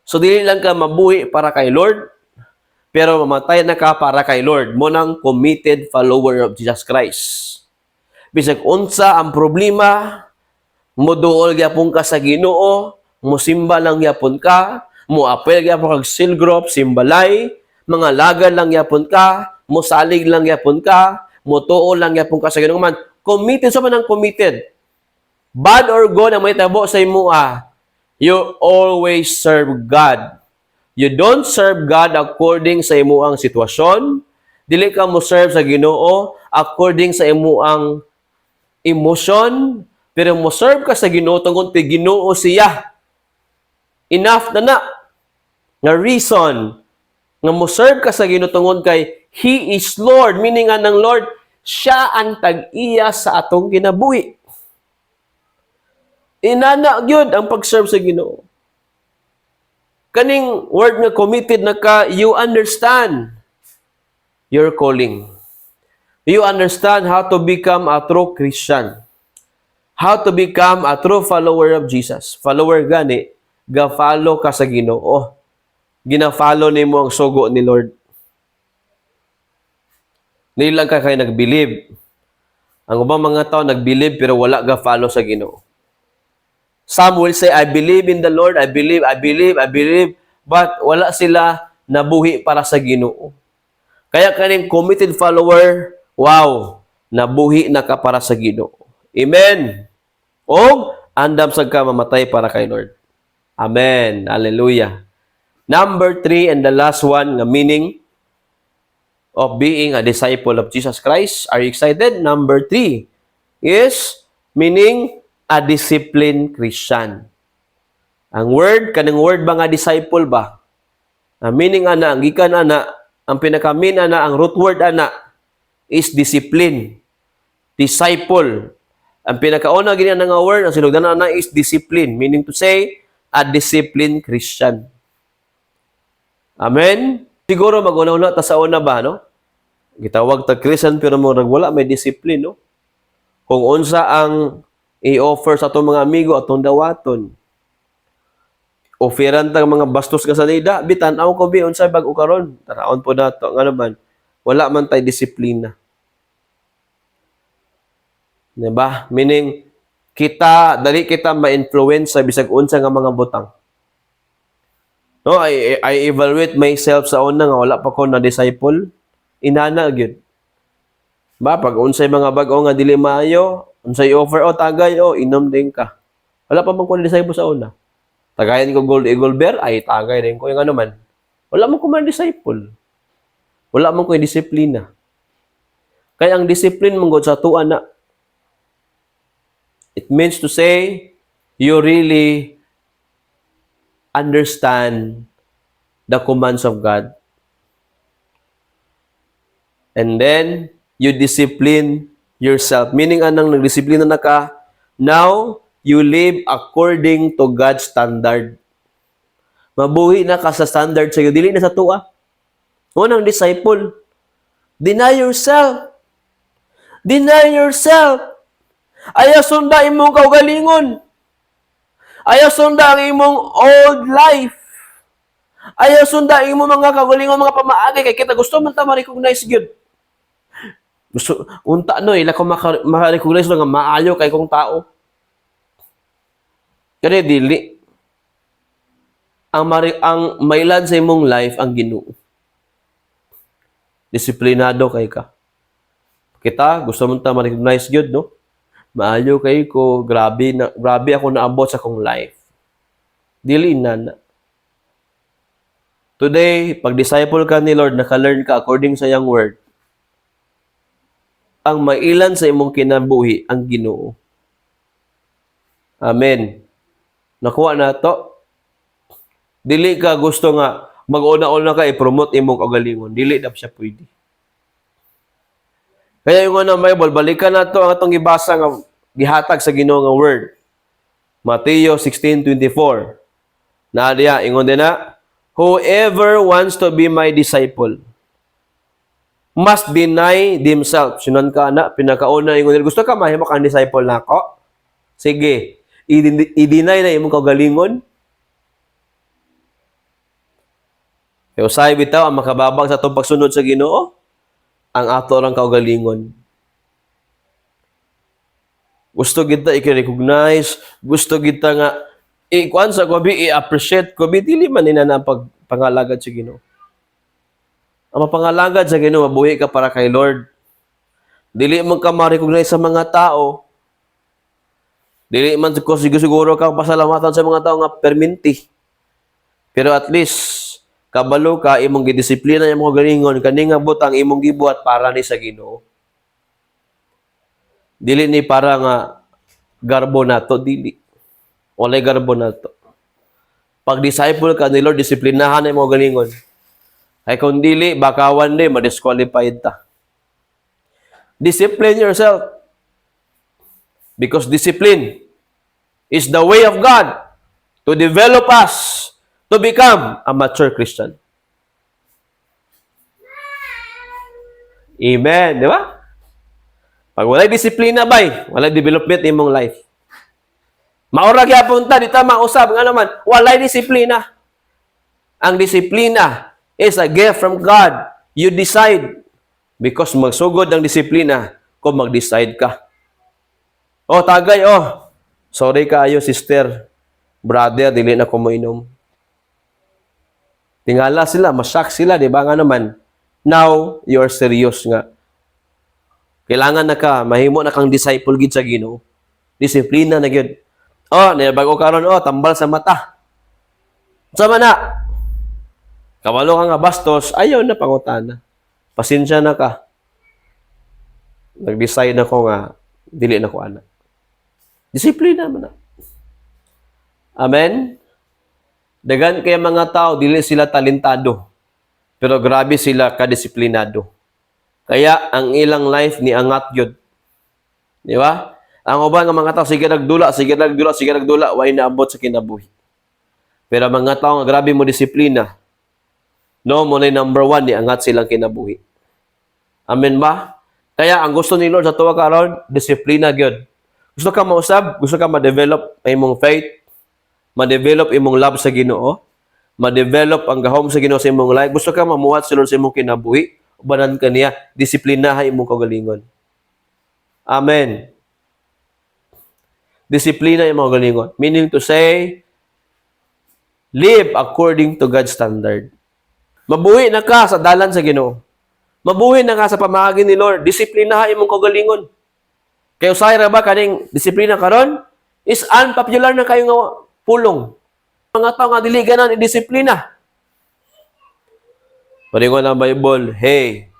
So dili lang ka mabuhi para kay Lord, pero mamatay na ka para kay Lord. Mo nang committed follower of Jesus Christ. Bisag unsa ang problema, moduol gyapon ka sa Ginoo, mosimba lang gyapon ka, moapel gyapon kag cell group, simbalay, mga lagad lang gyapon ka, mosalig lang gyapon ka, motuo lang gyapon ka sa Ginoo man. Committed sa man ang committed. Bad or good ang may tabo sa imo you always serve God. You don't serve God according sa imo ang sitwasyon. Dili ka mo serve sa Ginoo according sa imo ang emotion, pero mo serve ka sa Ginoo tungod kay Ginoo siya. Enough na nga reason nga mo serve ka sa Ginoo tungod kay He is Lord, meaning nga ng Lord, siya ang tag-iya sa atong kinabuhi. Inana gyud ang pag-serve sa Ginoo. Kaning word nga committed na ka, you understand your calling. You understand how to become a true Christian. How to become a true follower of Jesus. Follower gani, ga-follow ka sa Ginoo. Gina-follow nimo ang sugo ni Lord. Dili lang ka kay nag-believe. Ang ubang mga tao nag-believe pero wala ga-follow sa Ginoo. Some will say, I believe in the Lord, I believe, but wala sila nabuhi para sa Ginoo. Kaya kaning committed follower, wow, nabuhi na ka para sa Ginoo. Amen. O andam sa ka mamatay para kay Lord. Amen. Hallelujah. Number 3 and the last one, nga meaning of being a disciple of Jesus Christ. Are you excited? Number 3 is meaning a disciplined Christian. Ang word, kanang word ba nga disciple ba? Meaning ana, ang gikan ana, ang pinaka-mean ana, ang root word ana, is discipline. Disciple. Ang pinakauna gini nga word, ang sinugdan ana is discipline. Meaning to say, a disciplined Christian. Amen? Siguro mag-una-una ta sa una ba, no? Gitawag ta Christian pero murag wala may discipline, no? Kung unsa ang i-offer sa atong mga amigo atong dawaton. Offeran ta mga bastos ka sa nida, bitan-aw ko bi unsay bag-o karon. Taraon po nato nga naman. Wala man tay disiplina. Diba? Meaning dali kita ma-influence sa bisag unsa nga mga butang. No, I evaluate myself sa una nga wala pa ko na disciple. Inana gyud. Ba pag unsay mga bag-o nga dili maayo, unsay offer tagay inom din ka. Wala pa man ko disciple sa una. Tagayan ko gold eagle bear ay tagay din ko yung ano man. Wala man ko man disciple. Wala man ko disiplina. Kaya ang discipline mong sa tuwa na. It means to say you really understand the commands of God. And then, you discipline yourself. Meaning, anang nagdisiplina na ka, now, you live according to God's standard. Mabuhi na ka sa standard sa'yo. Dili na sa tuwa. Unang disciple. Deny yourself. Deny yourself. Ayaw sunda imong kaugalingon. Ayaw sunda ang imong old life. Ayaw sunda ang imong mga kaugalingon, mga pamaagi. Kaya kita gusto man ta ma-recognize yun. Gusto, unta no, ila ko ma-recognize nga maayo kay kong tao. Kaya dili. Ang mailad sa imong life, ang Ginoo. Disiplinado kay ka. Kita, gusto mo ta ma-recognize yun, no? Maayo kay ko, grabe ako naabot sa kong life. Dili na. Today, pag disciple ka ni Lord, naka-learn ka according sa iyang word, ang mailan sa imong kinabuhi, ang Ginoo. Amen. Nakuha na to. Dili ka gusto nga, mag-una-una ka, i-promote imong kagalingon. Dili na siya pwede. Kaya yung ano, Bible, balikan na to ang atong ibasa nga gihatag sa Ginoo nga word. Mateo 16:24. Na diya, ingon din na, whoever wants to be my disciple must deny themselves. Sinan ka na, pinakauna ingon nila, gusto ka mahimo kang disciple nako? Sige, i-deny na imong kaugalingon. Kaya usay bitaw ang makababag sa atong pagsunod sa Ginoo, ang ato lang kaugalingon. Gusto kita i-recognize, gusto kita nga ikuan sa kubi, i-appreciate kubi, dili man nina na pagpangalagad sa Ginoo. Ang mapangalagad sa Ginoo, mabuhi ka para kay Lord. Dili man ka ma-recognize sa mga tao. Dili man ko siguro ka pasalamatan sa mga tao nga perminti. Pero at least, kabalo ka, imong gidisiplina yung mga galingon, kaning nga butang imong gibuhat para ni sa Ginoo. Dili ni para nga garbo nato, dili. Walay garbo nato. Pag disciple ka ni Lord, disiplinahan na yung mga galingon. Ay kung dili, baka one day, ma-disqualified ta. Discipline yourself. Because discipline is the way of God to develop us to become a mature Christian. Amen. Di ba? Pag walay disiplina bay, walay development imong life. Maura gyapon ta, di ta mausab nga naman, walay disiplina. Ang disiplina is a gift from God. You decide. Because magsugod ang disiplina kung mag-decide ka. Oh, tagay, oh. Sorry kayo, sister. Brother, dili na ko moinom. Tingala sila, masyak sila, di ba nga naman? Now, you're serious nga. Kailangan na ka, mahimo na kang disciple gid sa Ginoo. Disiplina na gyud. Oh, bago karon, oh, tambal sa mata. Sama na. Kabalo ka nga bastos, ayaw na pangutana. Pasensya na ka. Nag-decide na ko nga, dili na ko ana. Disiplina mo na. Amen? Dagan kaya mga tao, dili sila talentado. Pero grabe sila kadisiplinado. Kaya ang ilang life ni angat yun. Di ba? Ang uban ng mga tao, sige nagdula, way naabot sa kinabuhi. Pero mga tao nga grabe mo disiplina, no, mo na number 1, ni angat silang kinabuhi. Amen ba? Kaya ang gusto ni Lord sa tuwa karon, disiplina gyud. Gusto ka mausab, gusto ka ma-develop imong faith, ma-develop imong love sa Ginoo, ma-develop ang gahom sa Ginoo sa imong life. Gusto ka mamuhat sa Lord sa imong kinabuhi, ubanan ka niya, disiplinahan imong kaugalingon. Amen. Disiplina imong kaugalingon. Meaning to say, live according to God's standard. Mabuhi na ka sa dalan sa Ginoo. Mabuhi na ka sa pamaagi ni Lord. Disiplinahan imong kaugalingon. Kaya usay ra ba kaning disiplina karon is unpopular na kayo nga pulong. Mga tao nga dili ganan i-disiplina. Paringon ang Bible, hey,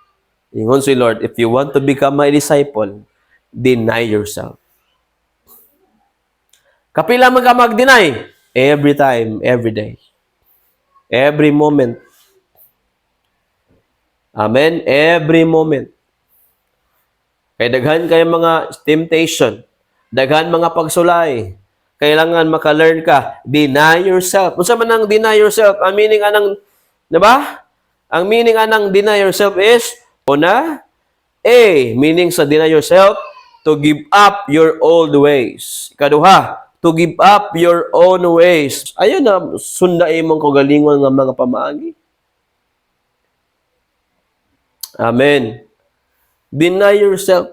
ingon si Lord, if you want to become my disciple, deny yourself. Kapila man ka mag-deny? Every time, every day. Every moment. Amen? Every moment. Kaya daghan kayo mga temptation, daghan mga pagsulay, kailangan maka-learn ka, deny yourself. Kung man ang deny yourself, ang meaning anang, di ba? Ang meaning anang deny yourself is, una, A, meaning sa deny yourself, to give up your old ways. Ikaduha, to give up your own ways. Ayun na, sundain mong kagalingon ng mga pamaagi. Amen. Deny yourself.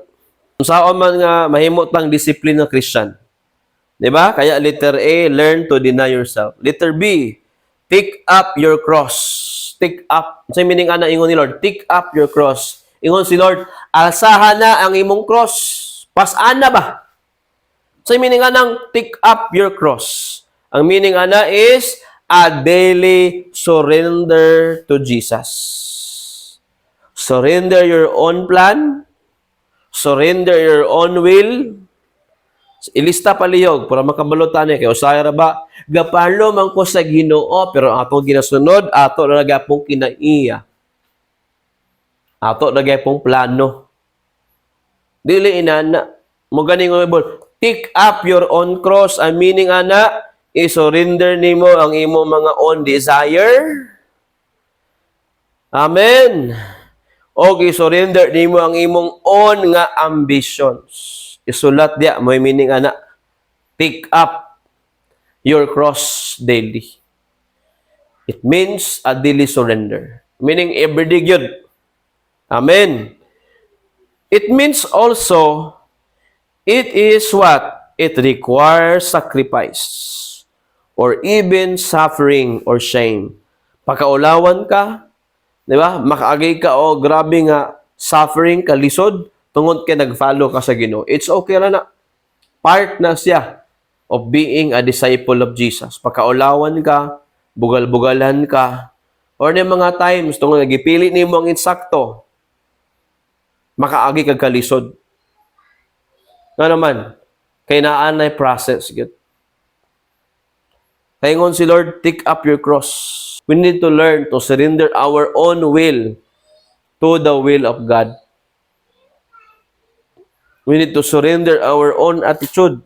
Saan man nga mahimo tang disiplina Christian. 'Di ba? Kaya letter A, learn to deny yourself. Letter B, take up your cross. Take up. Sa meaning ana ingon ni Lord, take up your cross. Ingon si Lord, alsahan na ang imong cross. Pas-ana ba? Sa meaning anang take up your cross. Ang meaning ana is a daily surrender to Jesus. Surrender your own plan. Surrender your own will. Ilista palihog para makabalutan niya. Kaya usaya ra ba? Gapalo man ko sa Ginoo, pero atong ginasunod, ato na gyapong kinaiya. Ato na gyapong plano. Dili inana. Mo ganing Bible. Take up your own cross. Ang meaning ana, i-surrender nimo ang imo mga own desire. Amen. Okay, surrender nimo ang imong own nga ambitions. Isulat diya, may meaning ana. Take up your cross daily. It means a daily surrender. Meaning everyday yun. Amen. It means also, it is what? It requires sacrifice or even suffering or shame. Pagkaulawan ka, di ba? Makaagay ka, oh, grabe nga, suffering ka, lisod, tungod ka nag-follow ka sa Ginoo. It's okay na. Part na siya of being a disciple of Jesus. Pagkaulawan ka, bugal-bugalan ka, or na mga times, tungod nagipili nimo ang insakto, makaagi kag kalisod. Nga naman, kay naanay process. Kaingon si Lord, take up your cross. We need to learn to surrender our own will to the will of God. We need to surrender our own attitude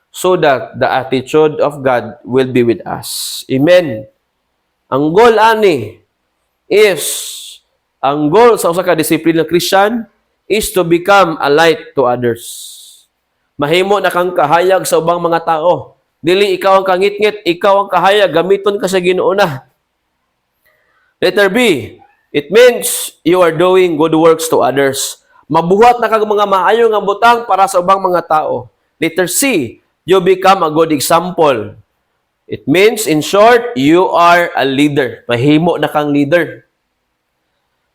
so that the attitude of God will be with us. Amen. Ang goal ani is, ang goal sa usa ka disiplina Christian is to become a light to others. Mahimo na kang kahayag sa ubang mga tao. Dili ikaw ang kangit-ngit, ikaw ang kahayag, gamiton ka sa Ginoo na. Letter B, it means you are doing good works to others. Mabuhat na kag mga maayo nga butang para sa ubang mga tao. Letter C, you become a good example. It means, in short, you are a leader. Mahimo na kang leader.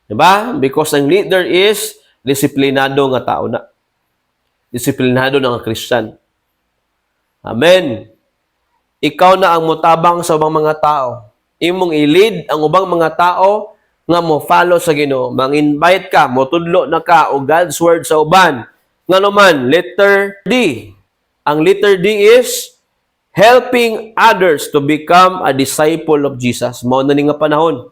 Diba? Because ang leader is disiplinado nga tao na. Disiplinado na nga Christian. Amen. Ikaw na ang mutabang sa ubang mga tao. Imong i-lead ang ubang mga tao nga mo follow sa Ginoo. Mang-invite ka, motudlo na ka o God's word sa uban. Nga naman, letter D. Ang letter D is helping others to become a disciple of Jesus. Mao na ni nga panahon.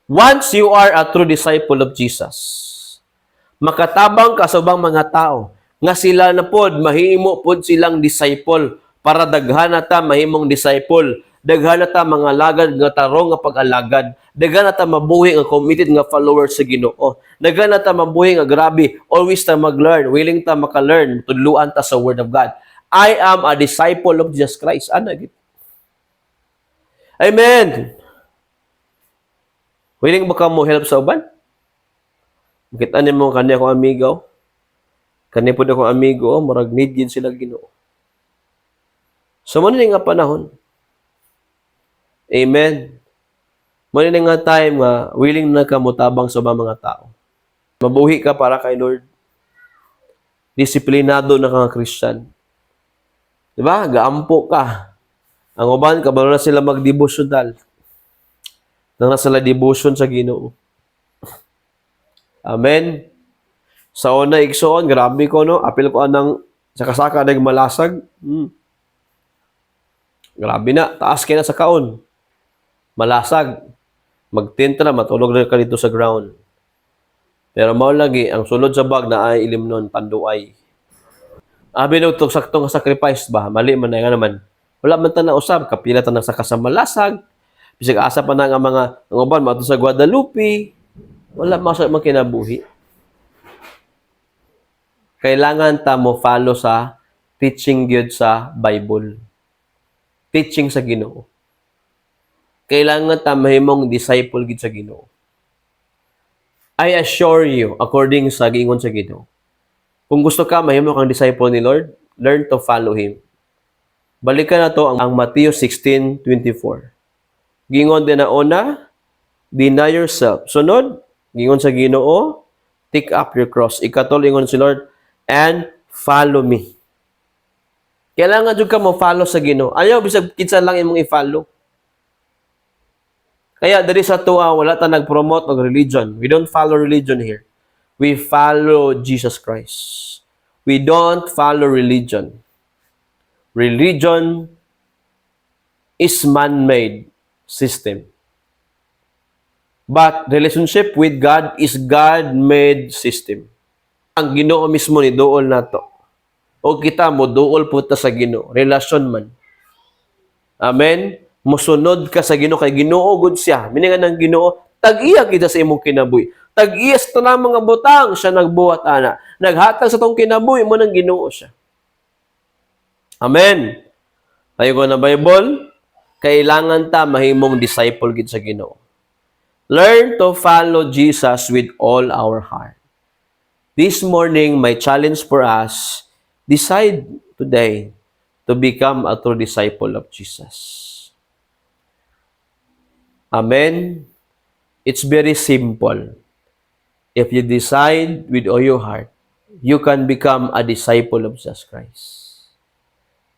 Once you are a true disciple of Jesus, makatabang ka sa ubang mga tao nga sila na pod mahimo pod silang disciple para daghan ta mahimong disciple. Daghan ta mga lagad nga tarong nga pag-alagad. Daghan ta mabuhi nga committed nga followers sa Ginoo. Daghan ta mabuhi nga grabe, always ta mag-learn, willing ta maka-learn, tudluan ta sa word of God. I am a disciple of Jesus Christ. Ano? Amen. Willing ba ka mo help sa uban? Kita niyo mo kanya akong amigo. Kanya po akong amigo, marag need yun sila Ginoo. So, muna nga panahon. Amen. Muna nga time nga willing na ka mutabang sa mga tao. Mabuhi ka para kay Lord. Disiplinado na ka Christian. Diba? Gaampo ka. Ang uban, kabalo na sila mag-devotional. Nang na sila devotion sa Ginoo. Amen. Sa una igsoon, grabe ko, no? Apil ko anang sakasaka nagmalasag. Grabe na. Taas kayo na sa kaon. Malasag. Magtinta na, matulog na ka dito sa ground. Pero mao lagi, ang sulod sa bag na ay ilimnon, panduay. Abi na itong saktong sacrifice ba? Mali man na nga naman. Wala man ta na usab, kapila ta na sa kasamalasag. Bisag asa pa na nga mga uban mato sa Guadalupe. Wala man sa kinabuhi. Kailangan ta mo follow sa teaching gyud sa Bible. Teaching sa Ginoo. Kailangan ta mahimong disciple gyud sa Ginoo. I assure you, according sa giingon sa Ginoo, kung gusto ka mahimo kang disciple ni Lord, learn to follow Him. Balikan na to ang Matthew 16:24. Gingon din na una, deny yourself. Sunod, gingon sa Ginoo, take up your cross. Ikatol, ingon si Lord, and follow me. Kailangan jud ka mo follow sa Ginoo. Ayaw bisag kinsa lang imong i-follow. Kaya diri sa tuwa wala ta nag-promote og religion. We don't follow religion here. We follow Jesus Christ. We don't follow religion. Religion is man-made system. But relationship with God is God-made system. Ang Ginoo mismo ni duol nato. O kita mo duol puta sa Ginoo, relasyon man. Amen. Musunod ka sa Ginoo kay Ginoo gud siya. Meaning nga ng Ginoo Tag-iya kita sa imong kinabuhi. Tag-iya sa tanang mga butang siya nagbuhat ana. Naghatag sa tong kinabuhi mo nang Ginoo siya. Amen. Ayo ko na Bible, kailangan ta mahimong disciple gid sa Ginoo. Learn to follow Jesus with all our heart. This morning, my challenge for us, decide today to become a true disciple of Jesus. Amen. It's very simple. If you decide with all your heart, you can become a disciple of Jesus Christ.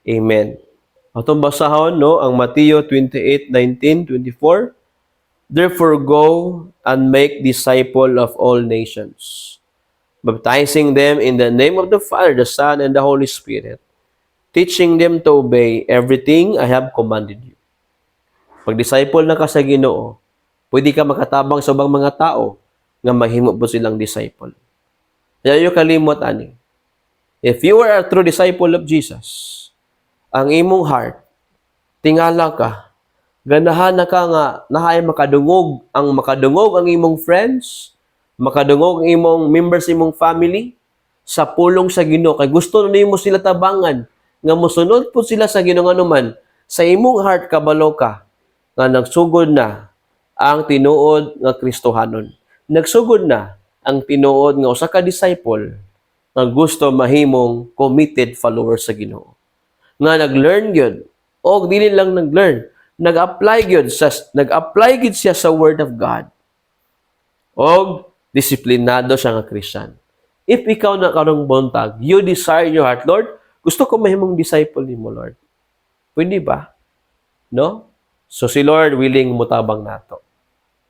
Amen. Atong basahon, no, ang Mateo 28:19-24. Therefore go and make disciple of all nations, baptizing them in the name of the Father, the Son, and the Holy Spirit, teaching them to obey everything I have commanded you. Pag disciple na ka sa Ginoo, pwede ka makatabang sa ubang mga tao nga mahimo po silang disciple. Kaya yung kalimot ani. If you are a true disciple of Jesus, ang imong heart, tingala ka, ganahan na ka nga nahay makadungog ang imong friends, makadungog ang imong members imong family sa pulong sa Ginoo kay gusto nimo sila tabangan nga mosunod po sila sa Ginoo anuman sa imong heart kabalo ka nga nagsugod na ang tinuod nga Kristohanon. Nagsugod na ang tinuod nga usa ka disciple nga gusto mahimong committed follower sa Ginoo. Nga nag-learn gyud o dili lang nag-learn, nag-apply gyud siya sa word of God. O disiplinado siya nga Christian. If ikaw na karong buntag, you desire in your heart, Lord, gusto ko mahimong disciple nimo, Lord. Pwede ba? No? So si Lord willing mutabang nato.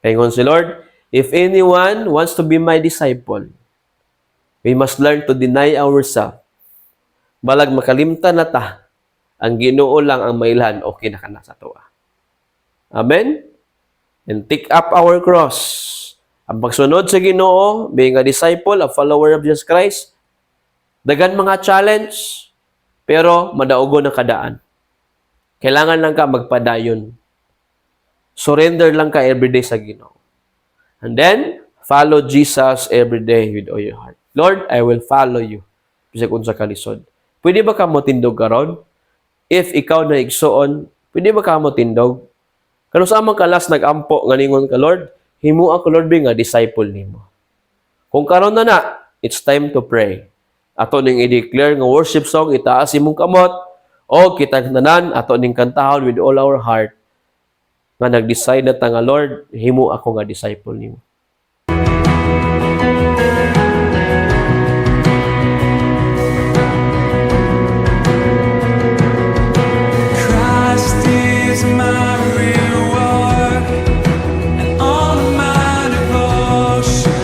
Kaya si Lord, if anyone wants to be my disciple, we must learn to deny ourselves. Balag makalimtan na ta, ang Ginoo lang ang mailhan, okay na ka na sa tuwa. Amen? And take up our cross. Ang pagsunod sa Ginoo, being a disciple, a follower of Jesus Christ, dagan mga challenge, pero madaugon ang kadaan. Kailangan lang ka magpadayon. Surrender lang ka everyday sa Ginoo. And then, follow Jesus every day with all your heart. Lord, I will follow you. Bisag unsa ka lisod. Pwede ba ka mo tindog karon? If ikaw na igsuon, pwede ba ka mo tindog? Kano sa amang kalas nag-ampo nga ningon ka, Lord, himo ako Lord nga disciple nimo. Kung karon na, it's time to pray. Ato ning i-declare nga worship song, itaas imong kamot, o kita tanan ato ning kantahon with all our heart nga nag-decide na ta nga Lord, himo ako nga disciple nimo. Christ is my reward and all of my devotion.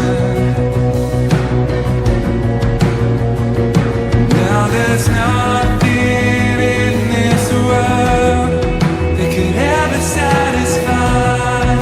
Now there's nothing in this world that could ever satisfy.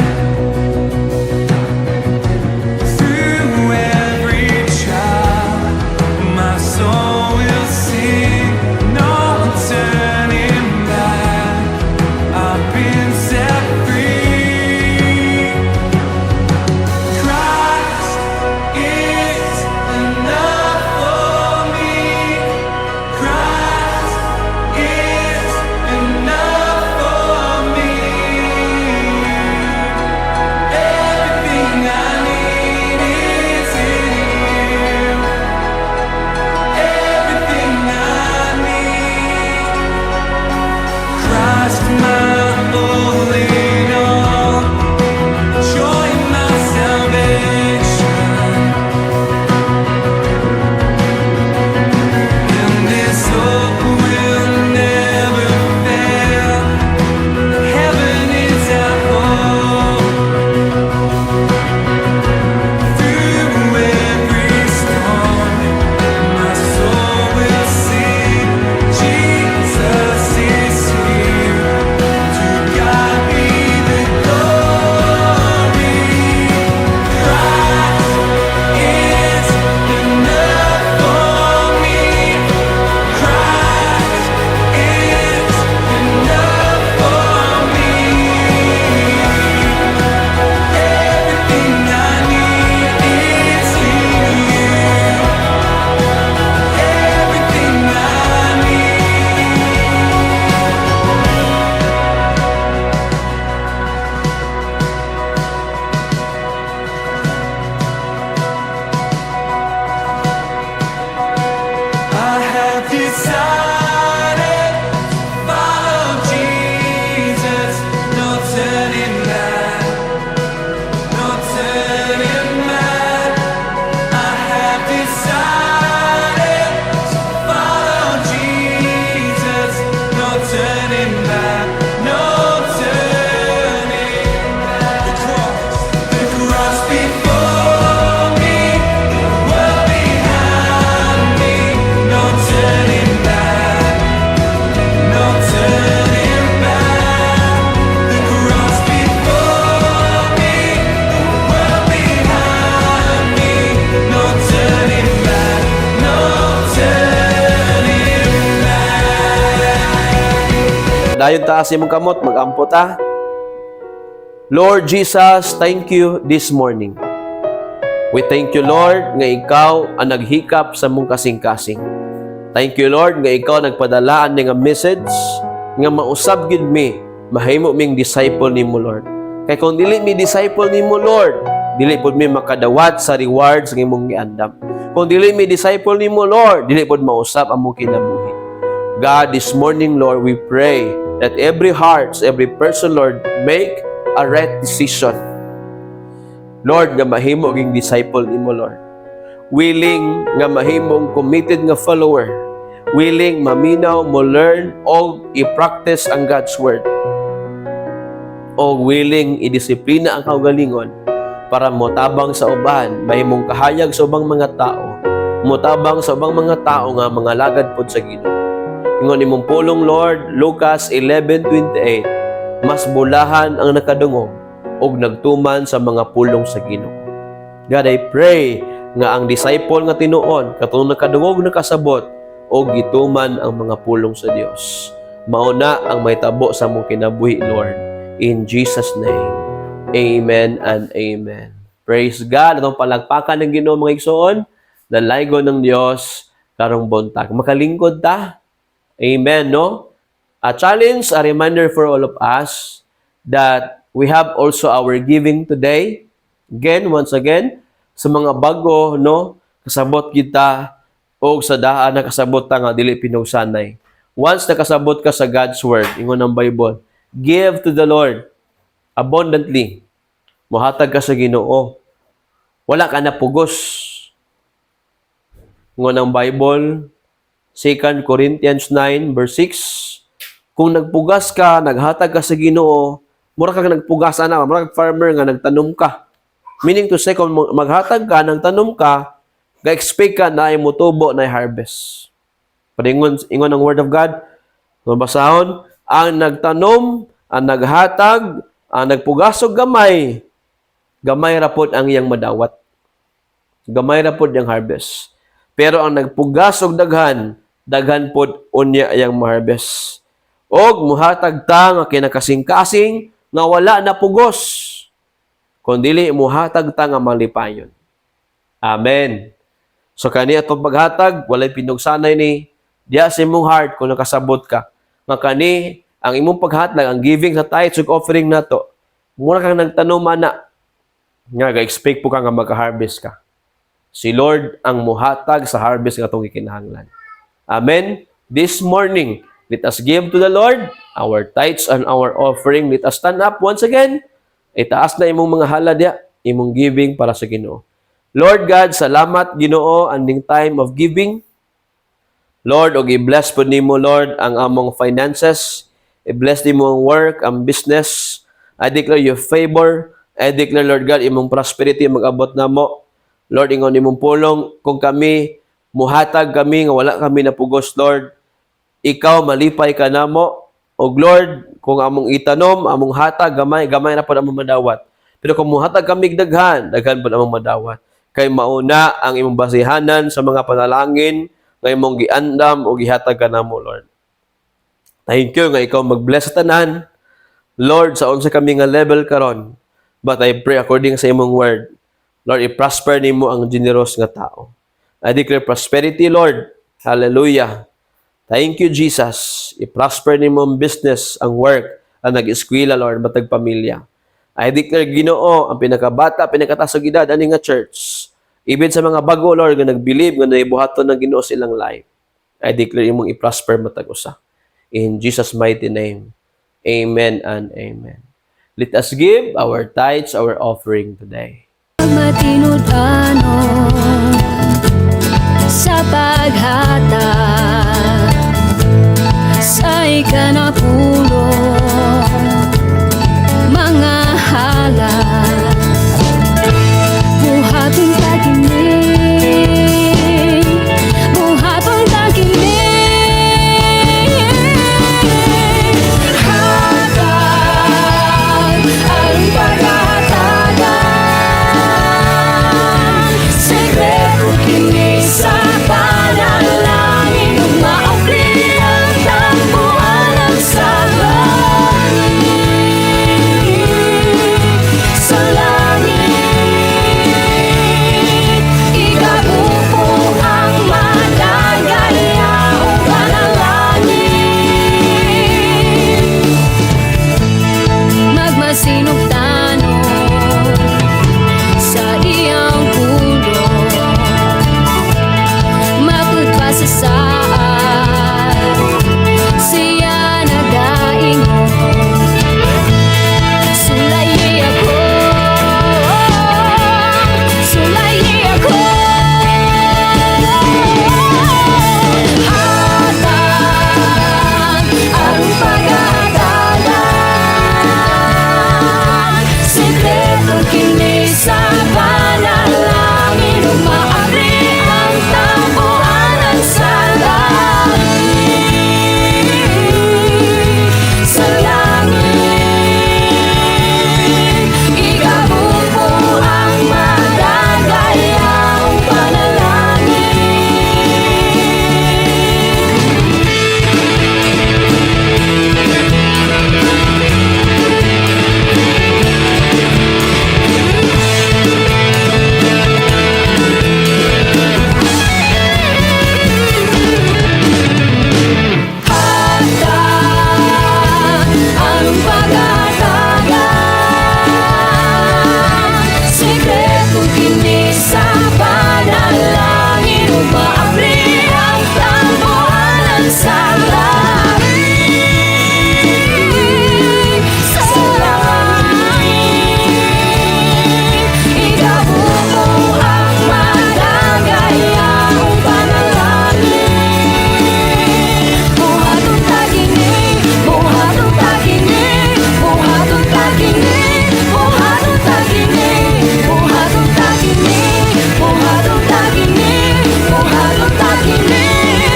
decided to follow Jesus. No turning back, no turning back. I have decided to follow Jesus. No turning back, no turning back. The cross before me, the world behind me. No turning back, no turning back. The cross before me, the world behind me. No turning back, no turning back. Dayon ta sa imong kamot, mag-ampo ta. Lord Jesus, thank you this morning. We thank you, Lord, nga ikaw ang naghikap sa mong kasing-kasing. Thank you, Lord, nga ikaw nagpadalaan nga message nga mausab gid mi mahimo ming disciple nimo, Lord. Kay kung dili mi disciple nimo, Lord, dili pud mi makadawat sa rewards nga imong giandam. Kung dili mi disciple nimo, Lord, dili pud mausab ang mong kinabuhi. God, this morning, Lord, we pray that every heart, every person, Lord, make a right decision. Lord, nga mahimo ging disciple nimo, Lord. Willing nga mahimong committed nga follower. Willing maminaw mo learn o i-practice ang God's word. O willing i-disiplina ang kaugalingon para motabang sa uban, mahimong kahayag sa ubang mga tao. Motabang sa ubang mga tao nga mga lagad pod sa Ginoo. Ingon imong pulong, Lord, Lucas 11:28, mas bulahan ang nakadungog og nagtuman sa mga pulong sa Ginoo. God, I pray nga ang disciple nga tinuon katong nakadungog nakasabot og gituman ang mga pulong sa Dios. Mauna ang mahitabo sa mong kinabuhi, Lord. In Jesus' name, amen and amen. Praise God. Atong palagpakan ng Ginoo mga igsoon, nalaygo ng Dios karong buntag. Makalingkod ta. Amen, no? A challenge, a reminder for all of us that we have also our giving today. Again, once again, sa mga bago, no? Kasabot kita o sa daan na kasabot ta nga dili pinugsanay. Once nakasabot ka sa God's word, ingon ng Bible, give to the Lord abundantly. Muhatag ka sa Ginoo. Wala ka na pugos. Ingon ng Bible, 2 Corinthians 9 verse 6, kung nagpugas ka, naghatag ka sa Ginoo, mura kang nagpugas ana, mura kang farmer nga nagtanom ka. Meaning to say, kung maghatag ka, nagtanom ka, ga-expect ka na imo tubo na harvest. Paringon ingon ang word of God, mabasahon, ang nagtanom, ang naghatag, ang nagpugasog gamay, gamay ra pod ang iyang madawat. Gamay ra pod ang harvest. Pero ang nagpugasog daghan, daghan pod unya yang ma-harvest. Og muhatag ta nga kinakasing-kasing nga wala na pugos. Kundili muhatag ta nga malipayon. Amen. So kani atong paghatag walay pinugsanay ni diya sa imong heart kung nakasabot ka. Nga kani ang imong paghatag, ang giving sa tithes ug offering nato, mura kang nagtanom ana. Nga ga-expect po ka nga magka-harvest ka. Si Lord ang muhatag sa harvest nga itong ikinahanglan. Amen. This morning, let us give to the Lord our tithes and our offering. Let us stand up once again. Itaas na imong mga haladya, imong giving para sa Ginoo. Lord God, salamat Ginoo anding time of giving. Lord, og i-bless po nimo Lord ang among finances. I-bless nimo ang work, ang business. I declare your favor. I declare Lord God imong prosperity mag-abot namo. Lord, ingon imong pulong kung kami muhatag kami nga wala kami napugos, Lord. Ikaw malipay ka namo. O Lord, kung among itanom, among hatag gamay, gamay na pod among madawat. Pero kung muhatag kami daghan, daghan pod among madawat. Kay mauna ang imong basihanan sa mga panalangin nga imong giandam o gihatag ka namo, Lord. Thank you nga ikaw mag-bless sa tanan. Lord, sa unsa kami nga level karon. But I pray according sa imong word. Lord, i-prosper nimo ang generous nga tao. I declare prosperity, Lord. Hallelujah. Thank you, Jesus. I-prosper nimo ang business, ang work, ang nag-eskwela, Lord, matag pamilya. I declare, Ginoo, ang pinakabata, pinakatasog edad, ani nga church. Even sa mga bago, Lord, nga nag-believe, nga naibuhaton ng Ginoo silang life. I declare imong i-prosper matag usa. In Jesus' mighty name. Amen and amen. Let us give our tithes, our offering today. Matinudano sa paghatag sa ikanapulong mga halal buhatong taginig buhatong taginig hatag ang paghahatagan sekreto kini sa panalangin umaabli ang tambuhan ng sa langit igabubo ang madagayaong panalangin magmasinong tanong sa iyang pulong mapagpasasaan siya nagaingon sulayi ako hatag ang paghahatagan sekreto kini sa panalangin umaabri ang tambuhan sa langit igabubo ang madagayaong panalangin hatag ang paghahatagan sekreto kini sa panalangin umaabri ang tambuhan sa langit igabubo ang madagayaong panalangin buhatong taginig buhatong taginig buhatong taginig buhatong taginig buhatong taginig buhatong taginig buhatong taginig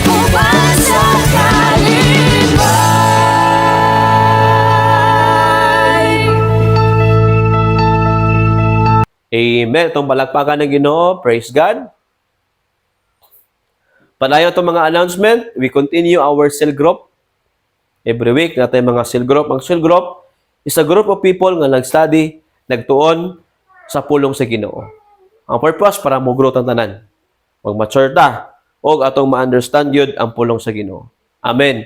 uban sa kalibay. Amen. Itong balakpakan ng Ginoo. Praise God. Padayon itong mga announcement. We continue our cell group. Every week, natin mga cell group. Ang cell group is a group of people nga nag-study, nagtuon sa pulong sa Ginoo. Ang purpose para mo-grow ang tanan. Mag-mature ta. O atong ma-understand yun ang pulong sa Ginoo. Amen.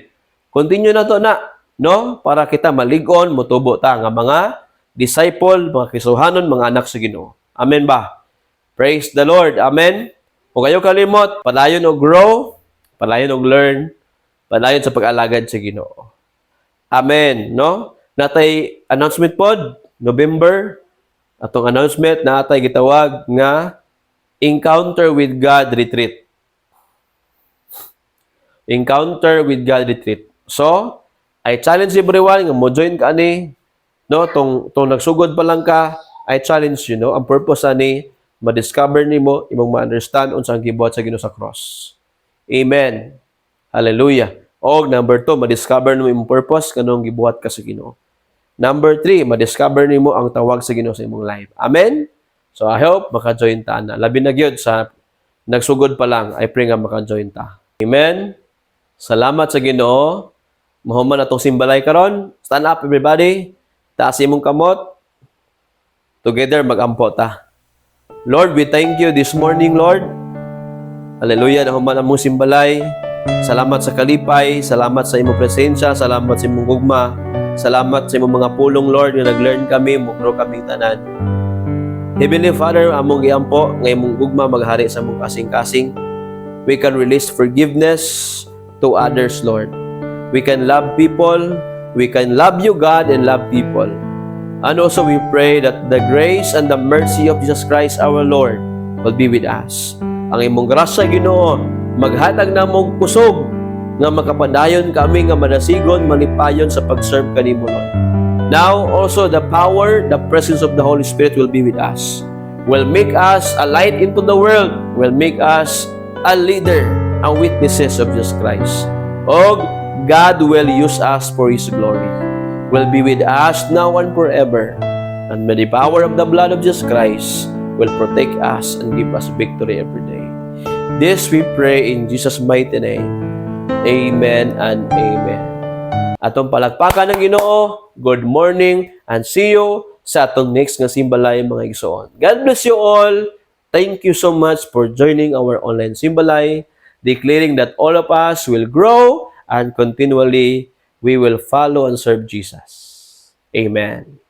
Continue na to na. No? Para kita maligon, mutubo ta nga mga disciple, mga kisuhanon, mga anak sa Ginoo. Amen ba? Praise the Lord. Amen. Kung kayo kalimot, padayon og grow, padayon og learn, padayon sa pag-alagad sa Ginoo. Amen. No? Natay announcement pod, November, atong announcement natay gitawag nga Encounter with God Retreat. Encounter with God Retreat. So, I challenge everyone nga mo join ka ani, no, tong nagsugod pa lang ka, I challenge you, no, ang purpose ani ma-discover nimo, imong ma-understand unsa ang gibuhat sa Ginoo sa cross. Amen. Hallelujah. O number 2, ma-discover nimo imong purpose kanang gibuhat ka sa Ginoo. Number 3, ma-discover nimo ang tawag sa Ginoo sa imong life. Amen. So I hope maka-join ta na. Labi na gyud sa nagsugod pa lang, I pray nga maka-join ta. Amen. Salamat sa Ginoo. Mahuman atong simbalay karon. Stand up everybody. Taas imong kamot. Together mag-ampo ta. Lord, we thank you this morning, Lord. Hallelujah. Nahuman ang mong simbalay. Salamat sa kalipay. Salamat sa imong presensya. Salamat sa imong gugma. Salamat sa imong mga pulong, Lord, nga nag-learn kami, mukro kaming tanan. Heavenly Father, among giampo, nga imong gugma maghari sa mong kasing-kasing. we can release forgiveness to others, Lord. We can love people, we can love you, God, and love people. And also we pray that the grace and the mercy of Jesus Christ our Lord will be with us. Ang imong grasya, Ginoo, maghatag na mong kusog nga makapadayon kami nga manasigon, malipayon sa pag-serve kanimo, Lord. Now, also the power, the presence of the Holy Spirit will be with us. Will make us a light into the world. Will make us a leader and witnesses of Jesus Christ. Oh, God will use us for His glory. Will be with us now and forever. And may the power of the blood of Jesus Christ will protect us and give us victory every day. This we pray in Jesus' mighty name. Amen and amen. Atong palakpakan ng Ginoo. Good morning and see you sa atong next nga simbalay mga igsoon. God bless you all. Thank you so much for joining our online simbalay, declaring that all of us will grow and continually we will follow and serve Jesus. Amen.